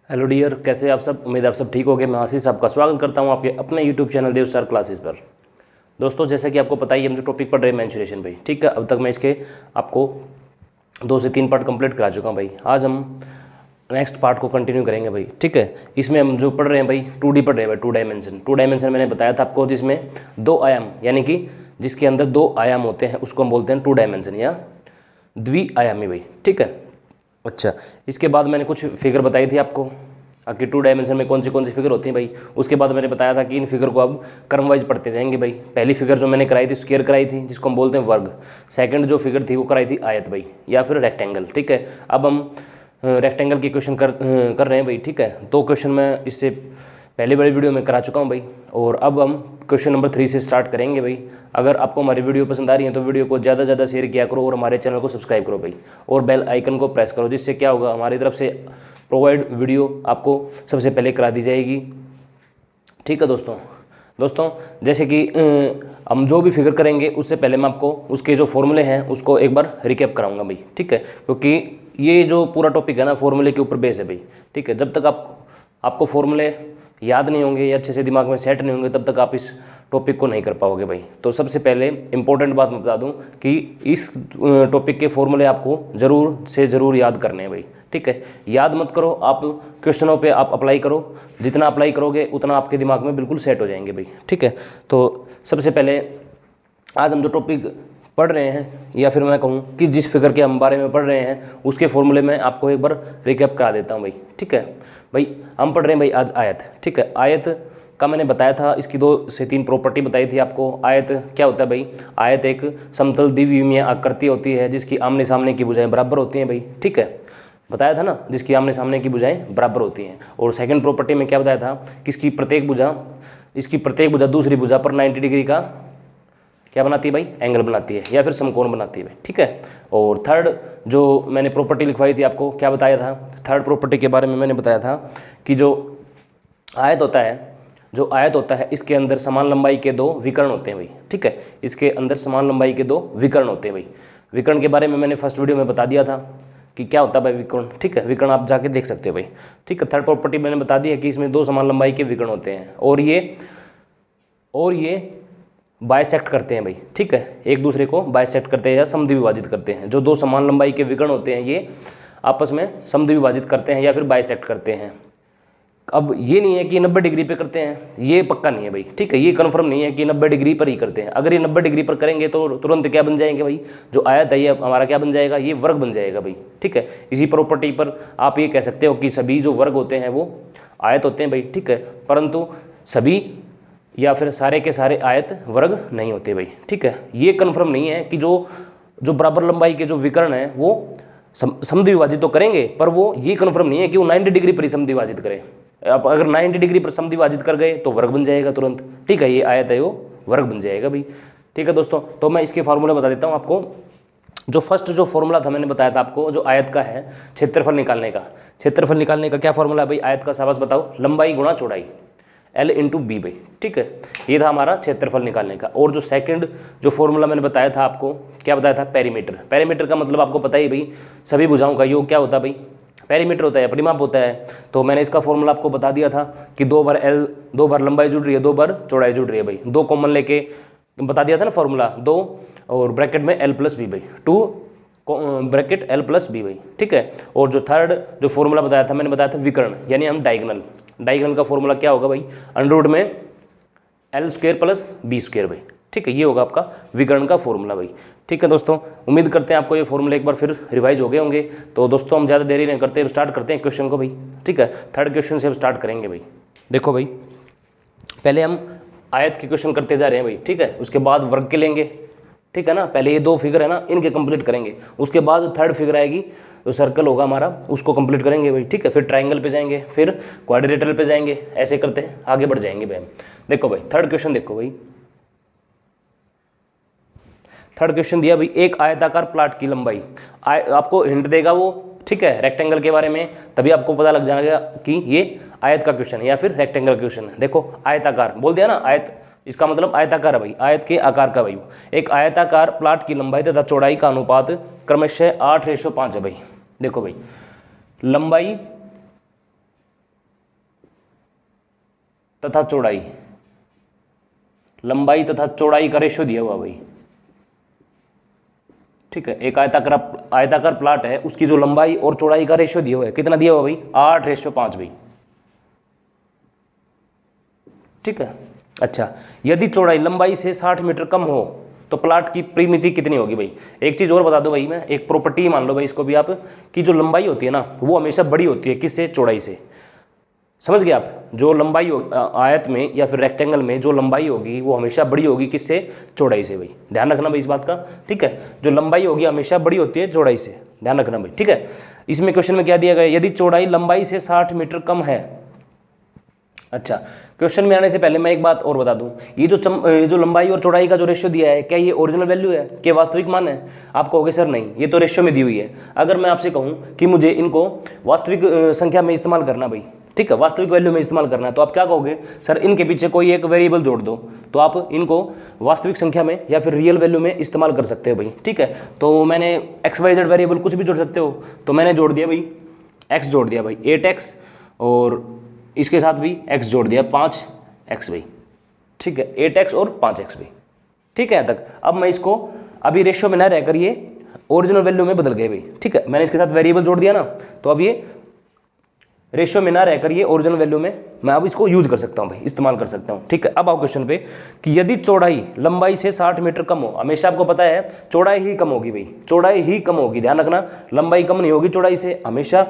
Hello dear, कैसे आप सब। उम्मीद है आप सब ठीक होंगे। मैं आशीष आपका स्वागत करता हूं आपके अपने यूट्यूब चैनल देव सर क्लासेस पर। दोस्तों, जैसे कि आपको पता ही है, हम जो टॉपिक पढ़ रहे हैं मेंस्ट्रुएशन भाई, ठीक है। अब तक मैं इसके आपको 2 से 3 पार्ट कंप्लीट करा चुका हूं भाई। आज हम नेक्स्ट पार्ट को कंटिन्यू करेंगे भाई, ठीक है। इसमें हम जो पढ़ रहे हैं भाई 2D पढ़ रहे हैं भाई, 2 डायमेंशन मैंने बताया था आपको, जिसमें 2 आयाम यानी कि जिसके अंदर 2 आयाम होते हैं उसको हम बोलते हैं 2 डायमेंशन या द्विआयामी भाई, ठीक है। अच्छा, इसके बाद मैंने कुछ फिगर बताई थी आपको कि 2 डायमेंशन में कौन सी फिगर होती हैं भाई। उसके बाद मैंने बताया था कि इन फिगर को अब क्रम वाइज पढ़ते जाएंगे भाई। पहली फिगर जो मैंने कराई थी स्क्वायर कराई थी, जिसको हम बोलते हैं वर्ग। सेकंड जो फिगर थी वो कराई थी आयत भाई, या फिर रेक्टेंगल, ठीक है। अब हम रेक्टेंगल की क्वेश्चन कर रहे हैं भाई, ठीक है। 2 क्वेश्चन मैं इससे पहले बड़ी वीडियो में करा चुका हूँ भाई, और अब हम क्वेश्चन नंबर 3 से स्टार्ट करेंगे भाई। अगर आपको हमारी वीडियो पसंद आ रही है तो वीडियो को ज़्यादा से ज़्यादा शेयर किया करो, और हमारे चैनल को सब्सक्राइब करो भाई, और बेल आइकन को प्रेस करो, जिससे क्या होगा, हमारी तरफ से प्रोवाइड वीडियो आपको सबसे पहले करा दी जाएगी, ठीक है दोस्तों। जैसे कि हम जो भी फिगर करेंगे उससे पहले मैं आपको उसके जो फॉर्मूले हैं उसको एक बार रिकैप कराऊंगा भाई, ठीक है। क्योंकि ये जो पूरा टॉपिक है ना, फॉर्मूले के ऊपर बेस है भाई, ठीक है। जब तक आपको फॉर्मूले याद नहीं होंगे या अच्छे से दिमाग में सेट नहीं होंगे, तब तक आप इस टॉपिक को नहीं कर पाओगे भाई। तो सबसे पहले इंपॉर्टेंट बात मैं बता दूं कि इस टॉपिक के फॉर्मूले आपको ज़रूर से ज़रूर याद करने हैं भाई, ठीक है। याद मत करो, आप क्वेश्चनों पे आप अप्लाई करो। जितना अप्लाई करोगे उतना आपके दिमाग में बिल्कुल सेट हो जाएंगे भाई, ठीक है। तो सबसे पहले आज हम जो टॉपिक पढ़ रहे हैं, या फिर मैं कहूँ कि जिस फिगर के हम बारे में पढ़ रहे हैं उसके फॉर्मूले में आपको एक बार रिकैप करा देता हूँ भाई, ठीक है। भाई हम पढ़ रहे हैं भाई आज आयत, ठीक है। आयत का मैंने बताया था, इसकी 2 से 3 प्रॉपर्टी बताई थी आपको। आयत क्या होता है भाई? आयत एक समतल द्विविमीय आकृति होती है जिसकी आमने सामने की भुजाएं बराबर होती हैं भाई, ठीक है। बताया था ना, जिसकी आमने सामने की भुजाएं बराबर होती हैं। और सेकंड प्रॉपर्टी में क्या बताया था कि इसकी प्रत्येक भुजा दूसरी भुजा पर 90 डिग्री का क्या बनाती है भाई? एंगल बनाती है, या फिर समकोण बनाती है भाई, ठीक है। और थर्ड जो मैंने प्रॉपर्टी लिखवाई थी आपको, क्या बताया था? थर्ड प्रॉपर्टी के बारे में मैंने बताया था कि जो आयत होता है इसके अंदर समान लंबाई के 2 विकर्ण होते हैं भाई, ठीक है। इसके अंदर समान लंबाई के 2 विकर्ण होते हैं भाई। विकर्ण के बारे में मैंने फर्स्ट वीडियो में बता दिया था कि क्या होता है भाई विकर्ण, ठीक है। विकर्ण आप जाके देख सकते हो भाई, ठीक है। थर्ड प्रॉपर्टी मैंने बता दी है कि इसमें 2 समान लंबाई के विकर्ण होते हैं, और ये बाइसेक्ट करते हैं भाई, ठीक है। एक दूसरे को बाइसेक्ट करते हैं या समद्विभाजित करते हैं। जो 2 समान लंबाई के विकर्ण होते हैं ये आपस में समद्विभाजित करते हैं या फिर बाइसेक्ट करते हैं। अब ये नहीं है कि 90 डिग्री पे करते हैं, ये पक्का नहीं है भाई, ठीक है। ये कंफर्म नहीं है कि 90 डिग्री पर ही करते हैं। अगर ये 90 डिग्री पर करेंगे तो तुरंत क्या बन जाएंगे भाई? जो आयत है ये हमारा क्या बन जाएगा? ये वर्ग बन जाएगा भाई, ठीक है। इसी प्रॉपर्टी पर आप ये कह सकते हो कि सभी जो वर्ग होते हैं वो आयत होते हैं भाई, ठीक है। परंतु सभी या फिर सारे के सारे आयत वर्ग नहीं होते भाई, ठीक है। ये कंफर्म नहीं है कि जो बराबर लंबाई के जो विकर्ण हैं वो समद्विभाजित तो करेंगे, पर वो ये कंफर्म नहीं है कि वो 90 डिग्री पर ही समद्विभाजित करें। आप अगर 90 डिग्री पर समद्विभाजित कर गए तो वर्ग बन जाएगा तुरंत, ठीक है। ये आयत है वो वर्ग बन जाएगा भाई, ठीक है दोस्तों। तो मैं इसके फार्मूला बता देता हूँ आपको। जो फर्स्ट जो फॉर्मूला था मैंने बताया था आपको, जो आयत का है क्षेत्रफल निकालने का क्या फॉर्मूला है भाई? आयत का शाबाश बताओ, लंबाई गुणा चौड़ाई, L × B भाई, ठीक है। ये था हमारा क्षेत्रफल निकालने का। और जो सेकंड जो फॉर्मूला मैंने बताया था आपको, क्या बताया था? पेरीमीटर का मतलब आपको पता ही भाई, सभी भुजाओं का योग क्या होता है भाई? पेरीमीटर होता है, परिमाप होता है। तो मैंने इसका फॉर्मूला आपको बता दिया था कि 2 बार लंबाई जुड़ रही है, 2 बार चौड़ाई जुड़ रही है भाई। 2 कॉमन लेके बता दिया था ना फॉर्मूला, 2 और ब्रैकेट में L + B भाई, 2 ब्रैकेट L + B भाई, ठीक है। और जो थर्ड जो फॉर्मूला बताया था मैंने बताया था विकर्ण, यानी हम डायगोनल का फॉर्मूला क्या होगा भाई? √ में L² + B² भाई, ठीक है। ये होगा आपका विकर्ण का फॉर्मूला भाई, ठीक है दोस्तों। उम्मीद करते हैं आपको ये फॉर्मूला एक बार फिर रिवाइज हो गए होंगे। तो दोस्तों हम ज़्यादा देरी नहीं करते, अब स्टार्ट करते हैं क्वेश्चन को भाई, ठीक है। थर्ड क्वेश्चन से हम स्टार्ट करेंगे भाई। देखो भाई, पहले हम आयत के क्वेश्चन करते जा रहे हैं भाई, ठीक है। उसके बाद वर्ग के लेंगे, ठीक है ना। पहले ये 2 फिगर है ना, इनके कंप्लीट करेंगे। उसके बाद थर्ड फिगर आएगी, जो सर्कल होगा हमारा, उसको कंप्लीट करेंगे भाई, ठीक है। फिर ट्रायंगल पे जाएंगे, फिर क्वाड्रिलेटरल पे जाएंगे, ऐसे करते हैं आगे बढ़ जाएंगे भाई। देखो भाई थर्ड क्वेश्चन, देखो भाई थर्ड क्वेश्चन दिया भाई, एक आयताकार प्लाट की लंबाई, आपको हिंट देगा वो, ठीक है, रेक्टेंगल के बारे में। तभी आपको पता लग जाएगा कि ये आयत का क्वेश्चन है या फिर रेक्टेंगल क्वेश्चन है। देखो आयताकार बोल दिया ना, आयत इसका मतलब आयताकार है भाई, आयत के आकार का भाई। एक आयताकार प्लाट की लंबाई तथा चौड़ाई का अनुपात क्रमशः 8:5 है भाई। देखो भाई लंबाई तथा चौड़ाई, लंबाई तथा चौड़ाई का रेशियो दिया हुआ भाई, ठीक है। एक आयताकार प्लाट है, उसकी जो लंबाई और चौड़ाई का रेशियो दिया हुआ है, कितना दिया हुआ भाई, 8:5 भाई, ठीक है। अच्छा, यदि चौड़ाई लंबाई से 60 मीटर कम हो तो प्लाट की परिमिति कितनी होगी भाई। एक चीज़ और बता दो भाई, मैं एक प्रॉपर्टी मान लो भाई इसको भी आप, कि जो लंबाई होती है ना वो हमेशा बड़ी होती है किससे, चौड़ाई से। समझ गए आप, जो लंबाई आयत में या फिर रेक्टेंगल में जो लंबाई होगी वो हमेशा बड़ी होगी किससे, चौड़ाई से भाई, ध्यान रखना भाई इस बात का, ठीक है। जो लंबाई होगी हमेशा बड़ी होती है चौड़ाई से, ध्यान रखना भाई, ठीक है। इसमें क्वेश्चन में क्या दिया गया, यदि चौड़ाई लंबाई से 60 मीटर कम है। अच्छा, क्वेश्चन में आने से पहले मैं एक बात और बता दूं, ये जो लंबाई और चौड़ाई का जो रेशियो दिया है, क्या ये ओरिजिनल वैल्यू है, क्या वास्तविक मान है। आप कहोगे सर नहीं, ये तो रेशियो में दी हुई है। अगर मैं आपसे कहूं कि मुझे इनको वास्तविक संख्या में इस्तेमाल करना भाई, ठीक है, वास्तविक वैल्यू में इस्तेमाल करना है, तो आप क्या कहोगे, सर इनके पीछे कोई एक वेरिएबल जोड़ दो, तो आप इनको वास्तविक संख्या में या फिर रियल वैल्यू में इस्तेमाल कर सकते हो भाई, ठीक है। तो मैंने XYZ वेरिएबल कुछ भी जोड़ सकते हो, तो मैंने जोड़ दिया भाई x जोड़ दिया भाई 8x, और इसके साथ भी x जोड़ दिया 5x भाई, ठीक है, 8x और 5x भाई, ठीक है। तक अब मैं इसको अभी रेशियो में ना रहकर ये ओरिजिनल वैल्यू में बदल गए भाई, ठीक है। मैंने इसके साथ वेरिएबल जोड़ दिया ना, तो अब ये रेशियो में ना रहकर ये ओरिजिनल वैल्यू में मैं अब इसको यूज कर सकता हूँ भाई, इस्तेमाल कर सकता हूँ, ठीक है। अब आओ क्वेश्चन पे कि यदि चौड़ाई लंबाई से 60 मीटर कम हो, हमेशा आपको पता है चौड़ाई ही कम होगी भाई, चौड़ाई ही कम होगी, ध्यान रखना, लंबाई कम नहीं होगी चौड़ाई से, हमेशा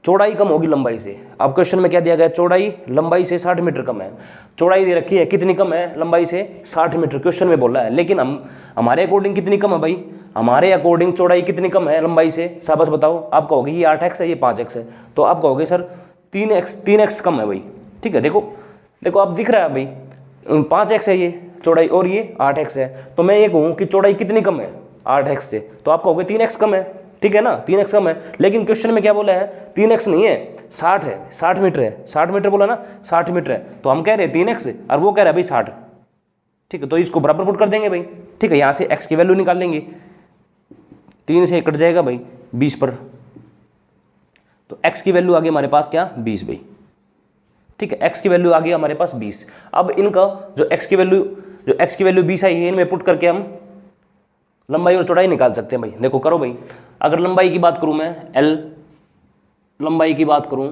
चौड़ाई कम होगी लंबाई से। अब क्वेश्चन में क्या दिया गया, चौड़ाई लंबाई से 60 मीटर कम है, चौड़ाई दे रखी है कितनी कम है, लंबाई से 60 मीटर क्वेश्चन में बोला है, लेकिन हमारे अकॉर्डिंग कितनी कम है भाई, हमारे अकॉर्डिंग चौड़ाई कितनी कम है लंबाई से, शाबाश बताओ। आप कहोगे ये 8x है, ये 5x है, तो आप कहोगे सर 3x कम है भाई, ठीक है। देखो आप दिख रहा है भाई 5x है ये चौड़ाई और ये 8x है, तो मैं ये कहूँ कि चौड़ाई कितनी कम है 8x से, तो आप कहोगे 3x कम है, ठीक है ना, 3x कम है। लेकिन क्वेश्चन में क्या बोला है, 3x नहीं है, 60 है, 60 मीटर है, 60 मीटर बोला ना, 60 मीटर है, तो हम कह रहे हैं 3x और वो कह रहा है भाई 60, ठीक है। तो इसको बराबर पुट कर देंगे भाई, ठीक है, यहाँ से x की वैल्यू निकाल लेंगे, 3 से कट जाएगा भाई 20 पर, तो x की वैल्यू आ गई हमारे पास क्या, 20 भाई, ठीक है, x की वैल्यू आ गई हमारे पास 20। अब इनका जो x की वैल्यू 20 आई है, इनमें पुट करके हम लंबाई और चौड़ाई निकाल सकते हैं भाई। देखो करो भाई, अगर लंबाई की बात करूं मैं, L लंबाई की बात करूं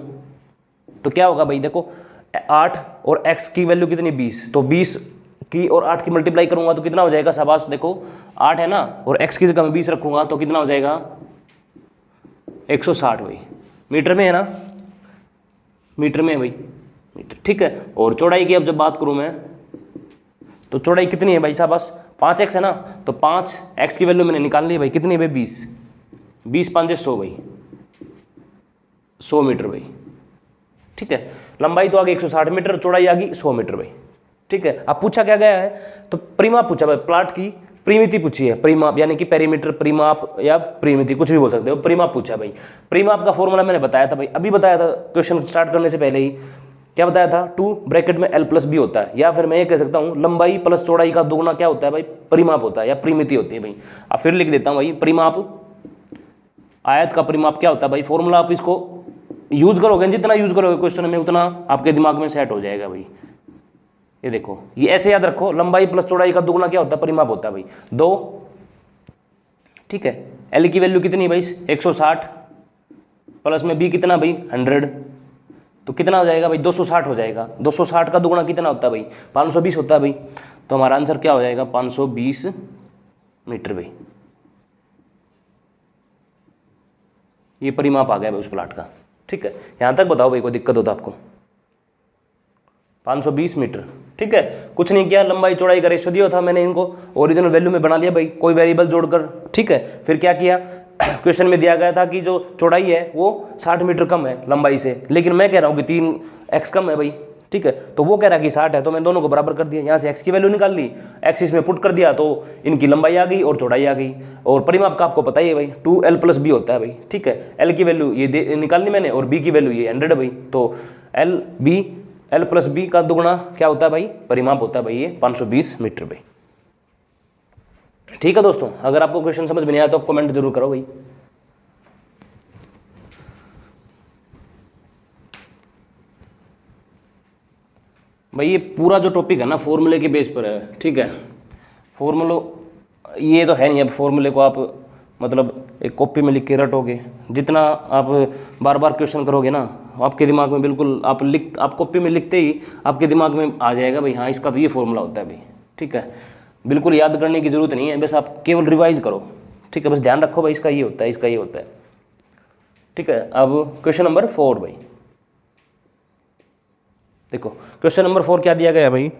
तो क्या होगा भाई, देखो 8 और x की वैल्यू कितनी 20, तो 20 की और 8 की मल्टीप्लाई करूंगा तो कितना हो जाएगा, शाबाश, देखो 8 है ना, और x की जगह मैं 20 रखूंगा तो कितना हो जाएगा 160 भाई, मीटर में है ना, मीटर में है भाई, मीटर, ठीक है। और चौड़ाई की अब जब बात करूं मैं, तो चौड़ाई कितनी है भाई, शाबाश, 5x है ना, तो 5x की वैल्यू मैंने निकाल ली भाई, कितनी है भाई 20 5 100 भाई, 100 मीटर भाई, ठीक है। लंबाई तो आ गई 160 मीटर, चौड़ाई आ गई 100 मीटर भाई, ठीक है। अब पूछा क्या गया है, तो परिमाप पूछा भाई, प्लाट की परिमिति पूछी है, परिमाप यानी कि पेरीमीटर, परिमाप या परिमिति कुछ भी बोल सकते हो, परिमाप पूछा भाई। परिमाप का फॉर्मूला मैंने बताया था भाई, अभी बताया था क्वेश्चन स्टार्ट करने से पहले ही, क्या बताया था, 2 ब्रैकेट में L + B होता है, या फिर मैं ये कह सकता हूँ लंबाई प्लस चौड़ाई का दोगुना क्या होता है भाई, परिमाप होता है या परिमिति होती है भाई। अब फिर लिख देता हूँ भाई, परिमाप, आयत का परिमाप क्या होता है भाई, फॉर्मूला आप इसको यूज करोगे, जितना यूज करोगे क्वेश्चन में उतना आपके दिमाग में सेट हो जाएगा भाई। ये देखो, ये ऐसे याद रखो, लंबाई प्लस चौड़ाई का दोगुना क्या होता है, परिमाप होता है भाई, 2, ठीक है। L की वैल्यू कितनी भाई 160, प्लस में B कितना भाई 100, तो कितना हो जाएगा भाई 260 हो जाएगा। 260 का दोगुना कितना होता है भाई, 520 होता है भाई, तो हमारा आंसर क्या हो जाएगा 520 मीटर भाई। ये परिमाप आ गया भाई उस प्लाट का, ठीक है। यहाँ तक बताओ भाई, कोई दिक्कत होता आपको, 520 मीटर, ठीक है। कुछ नहीं किया, लंबाई चौड़ाई का रेशियो दिया था, मैंने इनको ओरिजिनल वैल्यू में बना लिया भाई, कोई वेरिएबल जोड़कर, ठीक है। फिर क्या किया, क्वेश्चन में दिया गया था कि जो चौड़ाई है वो 60 मीटर कम है लंबाई से, लेकिन मैं कह रहा हूँ कि 3x कम है भाई, ठीक है। तो वो कह रहा है कि 60 है, तो मैं दोनों को बराबर कर दिया, यहाँ से x की वैल्यू निकाल ली, x इसमें पुट कर दिया, तो इनकी लंबाई आ गई और चौड़ाई आ गई। और परिमाप का आपको पता ही है भाई, 2L + B होता है भाई, ठीक है। L की वैल्यू ये निकालनी मैंने, और B की वैल्यू ये 100 है भाई, तो L + B का दुगुना क्या होता है भाई, परिमाप होता है भाई ये 520 मीटर भाई, ठीक है दोस्तों। अगर आपको क्वेश्चन समझ में नहीं आया तो आप कमेंट जरूर करो भाई। भाई ये पूरा जो टॉपिक है ना फॉर्मूले के बेस पर है, ठीक है। फॉर्मूलो ये तो है नहीं, अब फॉर्मूले को आप मतलब एक कॉपी में लिख के रटोगे, जितना आप बार बार क्वेश्चन करोगे ना आपके दिमाग में बिल्कुल आप कॉपी में लिखते ही आपके दिमाग में आ जाएगा भाई हाँ इसका तो ये फॉर्मूला होता है भाई, ठीक है। बिल्कुल याद करने की ज़रूरत नहीं है, बस आप केवल रिवाइज करो, ठीक है। बस ध्यान रखो भाई इसका ये होता है, इसका ये होता है, ठीक है। अब क्वेश्चन नंबर 4 भाई देखो, क्वेश्चन नंबर 4 क्या दिया गया भाई।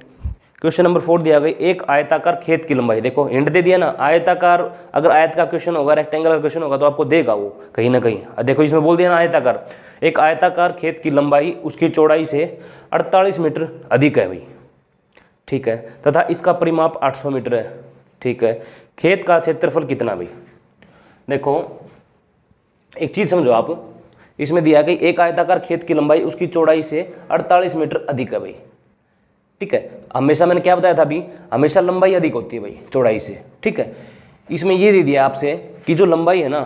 क्वेश्चन नंबर 4 दिया गया एक आयताकार खेत की लंबाई। देखो हिंट दे दिया ना, आयताकार, अगर आयत का क्वेश्चन होगा, रेक्टेंगल का क्वेश्चन होगा तो आपको देगा वो कहीं ना कहीं। देखो इसमें बोल दिया ना आयताकार, एक आयताकार खेत की लंबाई उसकी चौड़ाई से 48 मीटर अधिक है भाई, ठीक है, तथा इसका परिमाप 800 मीटर है, ठीक है। खेत का क्षेत्रफल कितना भाई। देखो एक चीज़ समझो आप, इसमें दिया कि एक आयताकार खेत की लंबाई उसकी चौड़ाई से 48 मीटर अधिक है भाई, ठीक है। हमेशा मैंने क्या बताया था अभी, हमेशा लंबाई अधिक होती है भाई चौड़ाई से, ठीक है। इसमें ये दे दिया आपसे कि जो लंबाई है ना,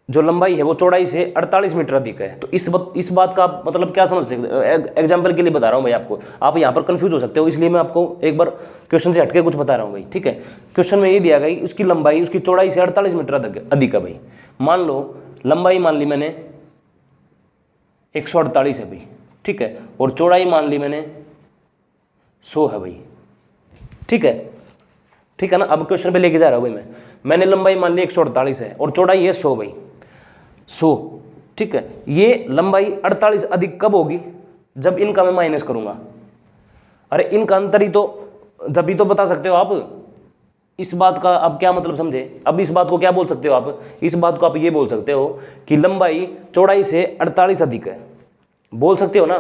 जो लंबाई है वो चौड़ाई से 48 मीटर अधिक है। तो इस बात का आप मतलब क्या समझ सकते हो, एग्जाम्पल के लिए बता रहा हूँ भाई आपको, आप यहाँ पर कंफ्यूज हो सकते हो, इसलिए मैं आपको एक बार क्वेश्चन से हटके कुछ बता रहा हूँ भाई, ठीक है। क्वेश्चन में ये दिया गया उसकी लंबाई उसकी चौड़ाई से 48 मीटर अधिक है भाई। मान लो लंबाई मान ली मैंने 148 है भाई, ठीक है, और चौड़ाई मान ली मैंने 100 है भाई, ठीक है, ठीक है ना। अब क्वेश्चन पे लेके जा रहा हूँ भाई मैंने लंबाई मान ली 148 है और चौड़ाई है 100 भाई, 100, ठीक है। ये लंबाई 48 अधिक कब होगी, जब इनका मैं माइनस करूंगा। अरे इनका अंतर ही तो जब भी तो बता सकते हो आप। इस बात का आप क्या मतलब समझे, अब इस बात को क्या बोल सकते हो आप, इस बात को आप ये बोल सकते हो कि लंबाई चौड़ाई से 48 अधिक है, बोल सकते हो ना,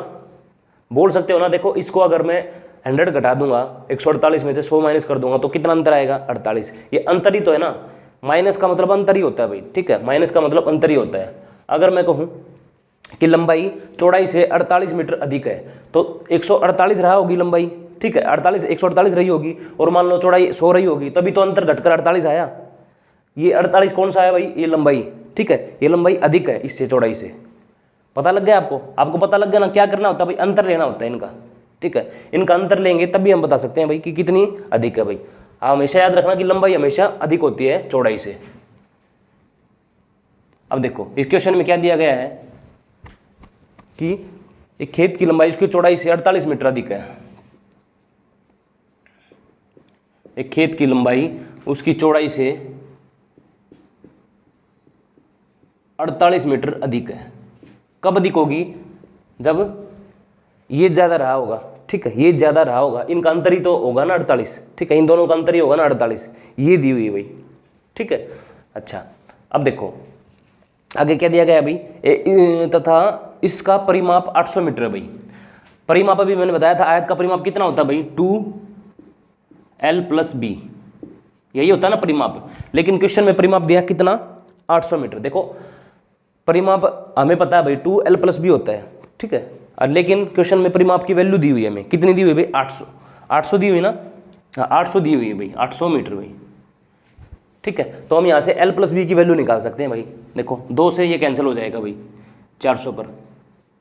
बोल सकते हो ना। देखो इसको अगर मैं 100 घटा दूंगा, 148 में से 100 माइनस कर दूंगा तो कितना अंतर आएगा, 48। ये अंतर ही तो है ना, माइनस का मतलब अंतर ही होता है भाई, ठीक है, माइनस का मतलब अंतर ही होता है। अगर मैं कहूँ कि लंबाई चौड़ाई से 48 मीटर अधिक है तो 148 रहा होगी लंबाई, ठीक है, 148 रही होगी, और मान लो चौड़ाई 100 रही होगी, तभी तो अंतर घटकर 48 आया। ये 48 कौन सा है भाई, ये लंबाई, ठीक है, ये लंबाई अधिक है इससे, चौड़ाई से। पता लग गया आपको पता लग गया ना, क्या करना होता है भाई, अंतर लेना होता है इनका, ठीक है। इनका अंतर लेंगे तभी हम बता सकते हैं भाई कि कितनी अधिक है भाई। आप हमेशा याद रखना कि लंबाई हमेशा अधिक होती है चौड़ाई से। अब देखो इस क्वेश्चन में क्या दिया गया है कि एक खेत की लंबाई उसकी चौड़ाई से 48 मीटर अधिक है। एक खेत की लंबाई उसकी चौड़ाई से 48 मीटर अधिक है। कब अधिक होगी, जब ये ज़्यादा रहा होगा, ठीक है, ये ज़्यादा रहा होगा, इनका अंतर ही तो होगा ना 48, ठीक है, इन दोनों का अंतर ही होगा ना 48, ये दी हुई है भाई, ठीक है। अच्छा अब देखो आगे क्या दिया गया भाई, तथा इसका परिमाप 800 मीटर है भाई। परिमाप अभी मैंने बताया था, आयत का परिमाप कितना होता है भाई, 2l + b, यही होता है ना परिमाप। लेकिन क्वेश्चन में परिमाप दिया कितना, 800 मीटर। देखो परिमाप हमें पता है भाई 2l + b होता है, ठीक है, लेकिन क्वेश्चन में परिमाप की वैल्यू दी हुई है हमें, कितनी दी हुई है भाई, 800, 800 दी हुई ना, 800 दी हुई है भाई, 800 मीटर भाई, ठीक है। तो हम यहाँ से l + b की वैल्यू निकाल सकते हैं भाई। देखो 2 से ये कैंसिल हो जाएगा भाई 400 पर,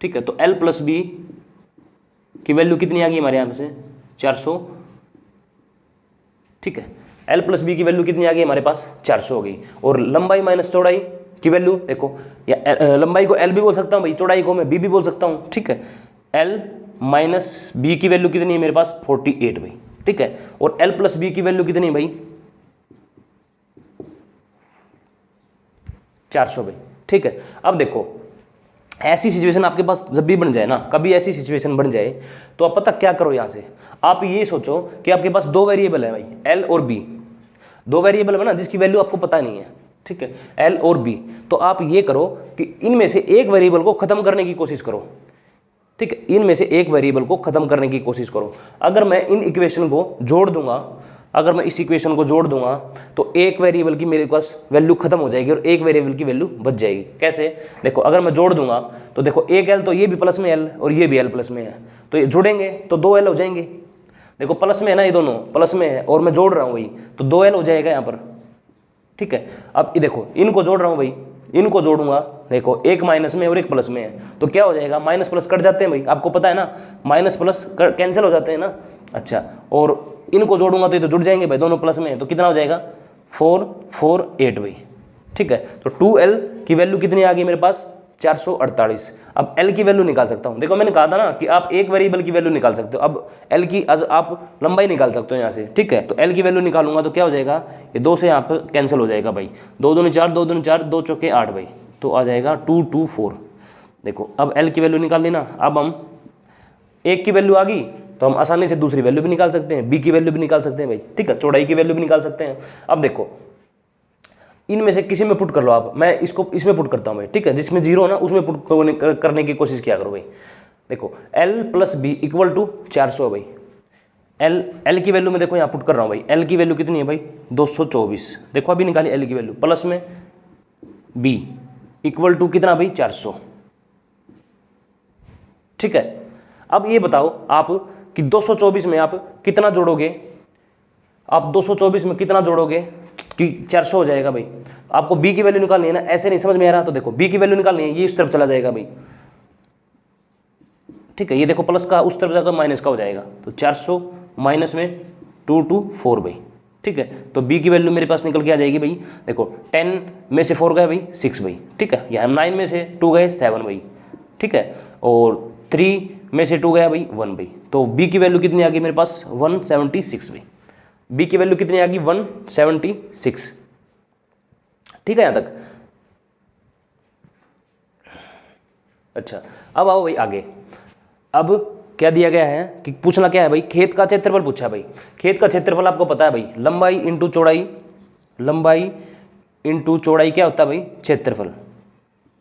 ठीक है। तो l + b की वैल्यू कितनी आ गई हमारे यहाँ से, 400, ठीक है। l + b की वैल्यू कितनी आ गई हमारे पास, 400 हो गई। और लंबाई माइनस चौड़ाई की वैल्यू देखो, या लंबाई को l भी बोल सकता हूँ भाई, चौड़ाई को मैं b भी बोल सकता हूँ, ठीक है। l - b की वैल्यू कितनी है मेरे पास, 48 भाई, ठीक है। और l + b की वैल्यू कितनी है भाई, 400 भाई, ठीक है। अब देखो ऐसी सिचुएशन आपके पास जब भी बन जाए ना, कभी ऐसी सिचुएशन बन जाए तो आप पता क्या करो, यहाँ से आप ये सोचो कि आपके पास 2 वेरिएबल है भाई, l और b, 2 वेरिएबल है ना जिसकी वैल्यू आपको पता नहीं है, ठीक है, l और b। तो आप ये करो कि इनमें से एक वेरिएबल को खत्म करने की कोशिश करो, ठीक है, इनमें से एक वेरिएबल को खत्म करने की कोशिश करो। अगर मैं इन इक्वेशन को जोड़ दूंगा, अगर मैं इस इक्वेशन को जोड़ दूंगा तो एक वेरिएबल की मेरे पास वैल्यू खत्म हो जाएगी और एक वेरिएबल की वैल्यू बच जाएगी। कैसे, देखो अगर मैं जोड़ दूंगा तो देखो एक l तो ये भी प्लस में l और ये भी l प्लस में है, तो ये जुड़ेंगे तो 2l हो जाएंगे। देखो प्लस में है ना, ये दोनों प्लस में है और मैं जोड़ रहा हूँ वही, तो 2l हो जाएगा यहाँ पर, ठीक है। अब देखो इनको जोड़ रहा हूँ भाई, इनको जोड़ूंगा, देखो एक माइनस में और एक प्लस में है, तो क्या हो जाएगा, माइनस प्लस कट जाते हैं भाई, आपको पता है ना, माइनस प्लस कैंसिल हो जाते हैं ना। अच्छा, और इनको जोड़ूंगा तो ये तो जुड़ जाएंगे भाई, दोनों प्लस में है, तो कितना हो जाएगा 4 4 8 भाई। ठीक है, तो 2L की वैल्यू कितनी आ गई मेरे पास 448। अब L की वैल्यू निकाल सकता हूँ, देखो मैंने कहा था ना कि आप एक वेरिएबल की वैल्यू निकाल सकते हो, अब L की आप लंबाई निकाल सकते हो यहाँ से। ठीक है, तो L की वैल्यू निकालूंगा तो क्या हो जाएगा, ये 2 से यहाँ पर कैंसिल हो जाएगा भाई, 2 दूनी 4 2 दूनी 4 2 चौके 8 भाई, तो आ जाएगा 224। देखो अब L की वैल्यू निकाल ली ना, अब हम एक की वैल्यू आ गई तो हम आसानी से दूसरी वैल्यू भी निकाल सकते हैं, B की वैल्यू भी निकाल सकते हैं भाई। ठीक है, चौड़ाई की वैल्यू भी निकाल सकते हैं। अब देखो इनमें से किसी में पुट कर लो आप, मैं इसको इसमें पुट करता हूँ भाई। ठीक है, जिसमें जीरो ना उसमें पुट करने की कोशिश किया करो भाई। देखो L plus b equal to 400 है भाई। L की वैल्यू में देखो यहाँ पुट कर रहा हूँ भाई, L की वैल्यू कितनी है भाई 224। देखो अभी निकाली L की वैल्यू, प्लस में B इक्वल टू कितना भाई 400। ठीक है, अब ये बताओ आप कि 224 में आप कितना जोड़ोगे, आप 224 में कितना जोड़ोगे कि 400 हो जाएगा भाई। आपको B की वैल्यू निकालनी है ना, ऐसे नहीं समझ में आ रहा तो देखो B की वैल्यू निकालनी है, ये इस तरफ चला जाएगा भाई। ठीक है, ये देखो प्लस का उस तरफ जाकर माइनस का हो जाएगा, तो 400 माइनस में 224 भाई। ठीक है, तो B की वैल्यू मेरे पास निकल के आ जाएगी भाई। देखो 10 में से 4 गए भाई 6 भाई। ठीक है, यहाँ 9 में से 2 गए 7 भाई। ठीक है, और 3 में से 2 गया भाई 1 भाई, तो B की वैल्यू कितनी आ गई मेरे पास 176 भाई। B की वैल्यू कितनी आ गई 176। ठीक है यहाँ तक। अच्छा, अब आओ भाई आगे। अब क्या दिया गया है कि पूछना क्या है भाई, खेत का क्षेत्रफल पूछा है भाई। खेत का क्षेत्रफल आपको पता है भाई, लंबाई इंटू चौड़ाई, लंबाई इंटू चौड़ाई क्या होता है भाई क्षेत्रफल,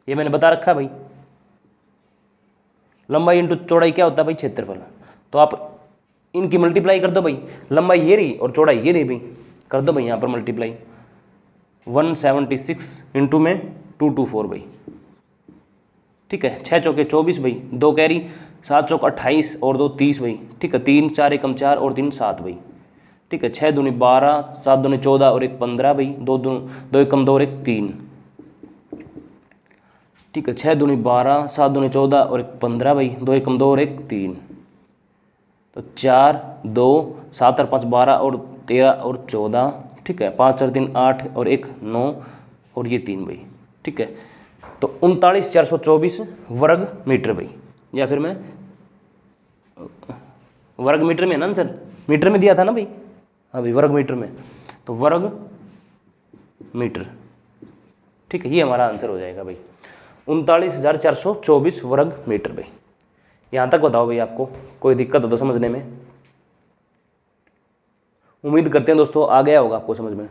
ये मैंने बता रखा है भाई। लंबाई इंटू चौड़ाई क्या होता है भाई क्षेत्रफल, तो आप इनकी मल्टीप्लाई कर दो भाई, लंबाई ये रही और चौड़ाई ये रही भाई, कर दो भाई यहाँ पर मल्टीप्लाई। 176 इंटू में 224 भाई। ठीक है, 6 चौके 24 भाई, 2 कैरी, 7 चौक 28 और 2 30 भाई। ठीक है, 3 4 एकम 4 और 3 7 भाई। ठीक है, 6 दूनी 12, 7 दूनी 14 और 1 15 भाई, 2 एकम 2 और 1 3। ठीक है, 6 दूनी 12, 7 दूनी 14 और 1 15 भाई, 2 एकम 2 और 1 3, तो 4 2 7 और 5 12 और 13 और 14। ठीक है, 5 और 3 8 और 1 9 और ये 3 भाई। ठीक है, तो 39424 वर्ग मीटर भाई, या फिर मैं वर्ग मीटर में है ना आंसर, मीटर में दिया था ना भाई, हाँ भाई वर्ग मीटर में, तो वर्ग मीटर। ठीक है, ये हमारा आंसर हो जाएगा भाई 39424 वर्ग मीटर भाई। यहाँ तक बताओ भाई, आपको कोई दिक्कत हो तो समझने में, उम्मीद करते हैं दोस्तों आ गया होगा आपको समझ में।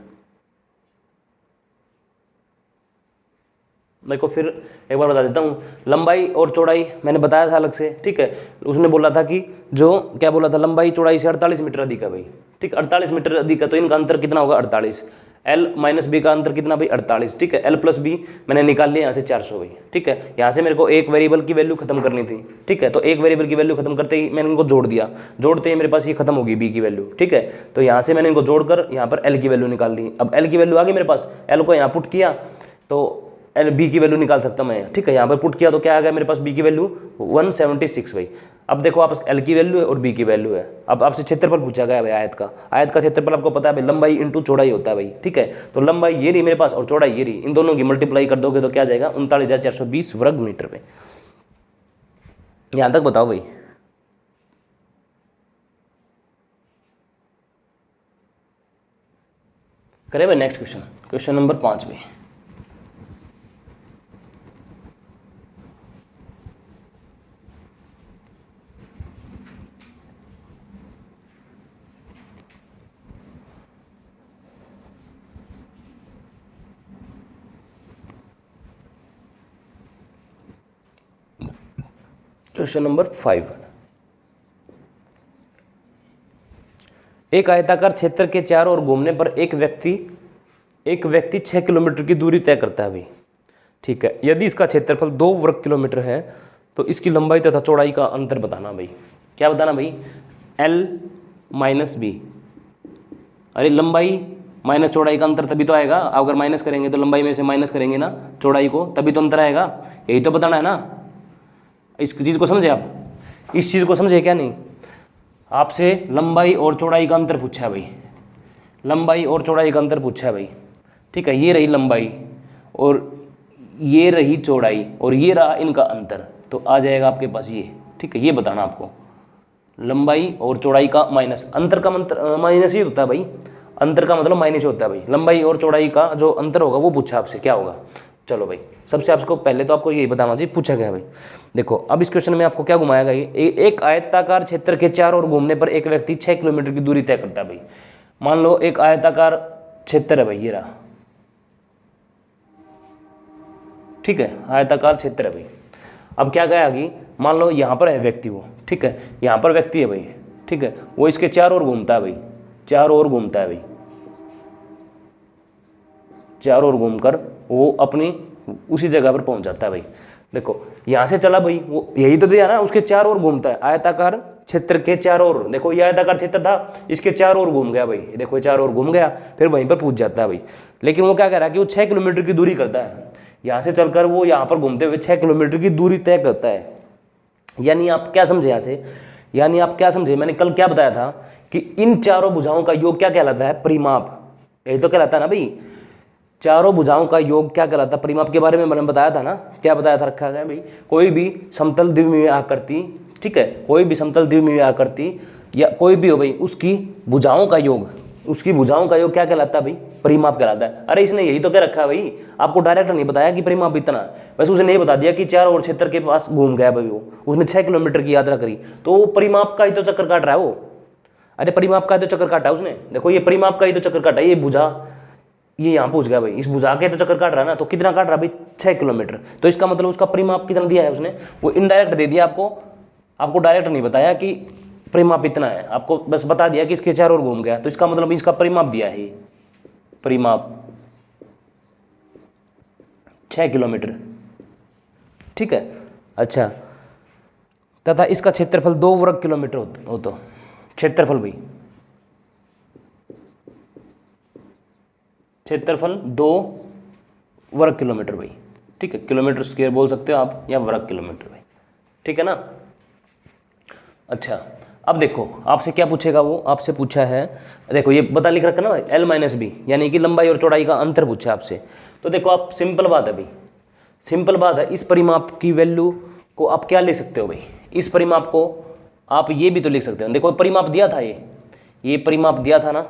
देखो फिर एक बार बता देता हूँ, लंबाई और चौड़ाई मैंने बताया था अलग से। ठीक है, उसने बोला था कि जो क्या बोला था, लंबाई चौड़ाई से 48 मीटर अधिक है भाई। ठीक है, 48 मीटर अधिक है, तो इनका अंतर कितना होगा 48। L माइनस बी का अंतर कितना भाई 48। ठीक है, L प्लस बी मैंने निकाल लिया यहाँ से 400 भाई। ठीक है, यहाँ से मेरे को एक वेरिएबल की वैल्यू खत्म करनी थी। ठीक है, तो एक वेरिएबल की वैल्यू खत्म करते ही मैंने इनको जोड़ दिया, जोड़ते ही मेरे पास ये खत्म होगी बी की वैल्यू। ठीक है, तो यहाँ से मैंने इनको जोड़कर यहाँ पर L की वैल्यू निकाल दी। अब L की वैल्यू आ गई मेरे पास, L को यहाँ पुट किया तो बी की वैल्यू निकाल सकता मैं। ठीक है, यहाँ पर पुट किया तो क्या आ गया मेरे पास बी की वैल्यू 176 भाई। अब देखो आप एल की वैल्यू है और बी की वैल्यू है। अब आपसे क्षेत्रफल पूछा गया भाई आयत का, आयत का क्षेत्रफल आपको पता है भाई लंबाई इंटू चौड़ाई होता है भाई। ठीक है, तो लंबाई ये रही मेरे पास और चौड़ाई ये रही, इन दोनों की मल्टीप्लाई कर दोगे तो क्या जाएगा 39420 वर्ग मीटर पे। यहाँ तक बताओ भाई। करें भाई नेक्स्ट क्वेश्चन, क्वेश्चन नंबर 5 भाई। क्वेश्चन नंबर 5, एक आयताकार क्षेत्र के चारों ओर घूमने पर एक व्यक्ति 6 किलोमीटर की दूरी तय करता है भाई। ठीक है, यदि इसका क्षेत्रफल 2 वर्ग किलोमीटर है तो इसकी लंबाई तथा चौड़ाई का अंतर बताना भाई। क्या बताना भाई, L माइनस बी, अरे लंबाई माइनस चौड़ाई का अंतर तभी तो आएगा। अगर माइनस करेंगे तो लंबाई में से माइनस करेंगे ना चौड़ाई को, तभी तो अंतर आएगा। यही तो बताना है ना। इस चीज़ को समझे आप, इस चीज़ को समझे क्या नहीं? आपसे लंबाई और चौड़ाई का अंतर पूछा है भाई, लंबाई और चौड़ाई का अंतर पूछा है भाई, ठीक है। ये रही लंबाई और ये रही चौड़ाई और ये रहा इनका अंतर, तो आ जाएगा आपके पास ये, ठीक है। ये बताना आपको, लंबाई और चौड़ाई का माइनस, अंतर का माइनस ही होता है भाई, अंतर का मतलब माइनस होता है भाई। लंबाई और चौड़ाई का जो अंतर होगा वो पूछा आपसे, क्या होगा? चलो भाई, सबसे आपको पहले तो आपको यही बताना चाहिए पूछा गया भाई। देखो अब इस क्वेश्चन में आपको क्या घुमाएगा, ये एक आयताकार क्षेत्र के चारों ओर घूमने पर एक व्यक्ति 6 किलोमीटर की दूरी तय करता है भाई। मान लो एक आयताकार क्षेत्र है भाई, ये रहा, ठीक है, आयताकार क्षेत्र है भाई। अब क्या कहा कि मान लो यहाँ पर है व्यक्ति वो, ठीक है, यहाँ पर व्यक्ति है भाई, ठीक है, वो इसके चारों ओर घूमता है भाई, चारों ओर घूमता है भाई, चारों ओर घूमकर वो अपनी उसी जगह पर पहुंच जाता है भाई। देखो यहाँ से चला भाई, वो यही तो दिया ना, उसके चारों ओर घूमता है, आयताकार क्षेत्र के चारों ओर। देखो ये आयताकार क्षेत्र था, इसके चारों ओर घूम गया भाई, देखो चारों ओर घूम गया, फिर वहीं पर पहुंच जाता है भाई। लेकिन वो क्या कह रहा है कि वो 6 किलोमीटर की दूरी करता है, यहाँ से चलकर वो यहाँ पर घूमते हुए 6 किलोमीटर की दूरी तय करता है। यानी आप क्या समझे यहाँ से, यानी आप क्या समझे, मैंने कल क्या बताया था कि इन चारों भुजाओं का योग क्या कहलाता है? परिमाप। यही तो कहलाता है ना भाई, चारों भुजाओं का योग क्या कहलाता है? परिमाप के बारे में मैंने बताया था ना, क्या बताया था, रखा गया भाई। कोई भी समतल द्विमीमीय आकृति, ठीक है, कोई भी समतल द्विमीमीय आकृति या कोई भी हो भाई, उसकी भुजाओं का योग, उसकी भुजाओं का योग क्या कहलाता है भाई? परिमाप कहलाता है। अरे इसने यही तो क्या रखा है भाई, आपको डायरेक्ट नहीं बताया कि परिमाप इतना है, वैसे उसने नहीं बता दिया कि चारों ओर क्षेत्र के पास घूम गया भाई वो, उसने 6 किलोमीटर की यात्रा करी, तो वो परिमाप का ही तो चक्कर काट रहा है वो। अरे परिमाप का ही तो चक्कर काटा उसने, देखो ये परिमाप का ही तो चक्कर काटा, ये भुजा ये यहाँ पहुंच गया भाई, इस भुजा के तो चक्कर काट रहा है ना, तो कितना काट रहा है भाई? 6 किलोमीटर। तो इसका मतलब उसका परिमाप कितना दिया है उसने, वो इनडायरेक्ट दे दिया आपको, आपको डायरेक्ट नहीं बताया कि परिमाप इतना है, आपको बस बता दिया कि इसके चारों ओर घूम गया, तो इसका मतलब इसका परिमाप दिया है, परिमाप 6 किलोमीटर, ठीक है। अच्छा, तथा इसका क्षेत्रफल 2 वर्ग किलोमीटर हो तो क्षेत्रफल भाई, क्षेत्रफल 2 वर्ग किलोमीटर भाई, ठीक है, किलोमीटर स्क्वायर बोल सकते हो आप या वर्ग किलोमीटर भाई, ठीक है ना। अच्छा अब देखो आपसे क्या पूछेगा, वो आपसे पूछा है, देखो ये बता लिख रखा ना भाई, L माइनस बी, यानी कि लंबाई और चौड़ाई का अंतर पूछा आपसे। तो देखो आप सिंपल बात है भाई, सिंपल बात है, इस परिमाप की वैल्यू को आप क्या ले सकते हो भाई, इस परिमाप को आप ये भी तो लिख सकते हो। देखो परिमाप दिया था, ये परिमाप दिया था ना,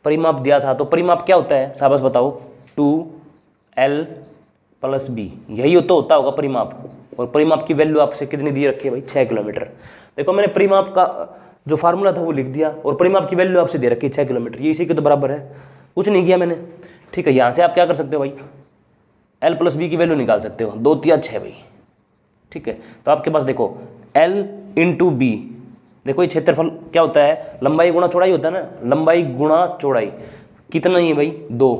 परिमाप दिया था, तो परिमाप क्या होता है शाबाश बताओ? 2L + B, यही तो होता होगा परिमाप। और परिमाप की वैल्यू आपसे कितनी दी रखी है भाई? 6 किलोमीटर। देखो मैंने परिमाप का जो फार्मूला था वो लिख दिया, और परिमाप की वैल्यू आपसे दे रखी है 6 किलोमीटर, ये इसी के तो बराबर है, कुछ नहीं किया मैंने, ठीक है। यहाँ से आप क्या कर सकते हो भाई, L + B की वैल्यू निकाल सकते हो, 2 × 6 भाई, ठीक है। तो आपके पास देखो L × B, देखो ये क्षेत्रफल क्या होता है? लंबाई गुणा चौड़ाई होता है ना, लंबाई गुणा चौड़ाई कितना ही है भाई? 2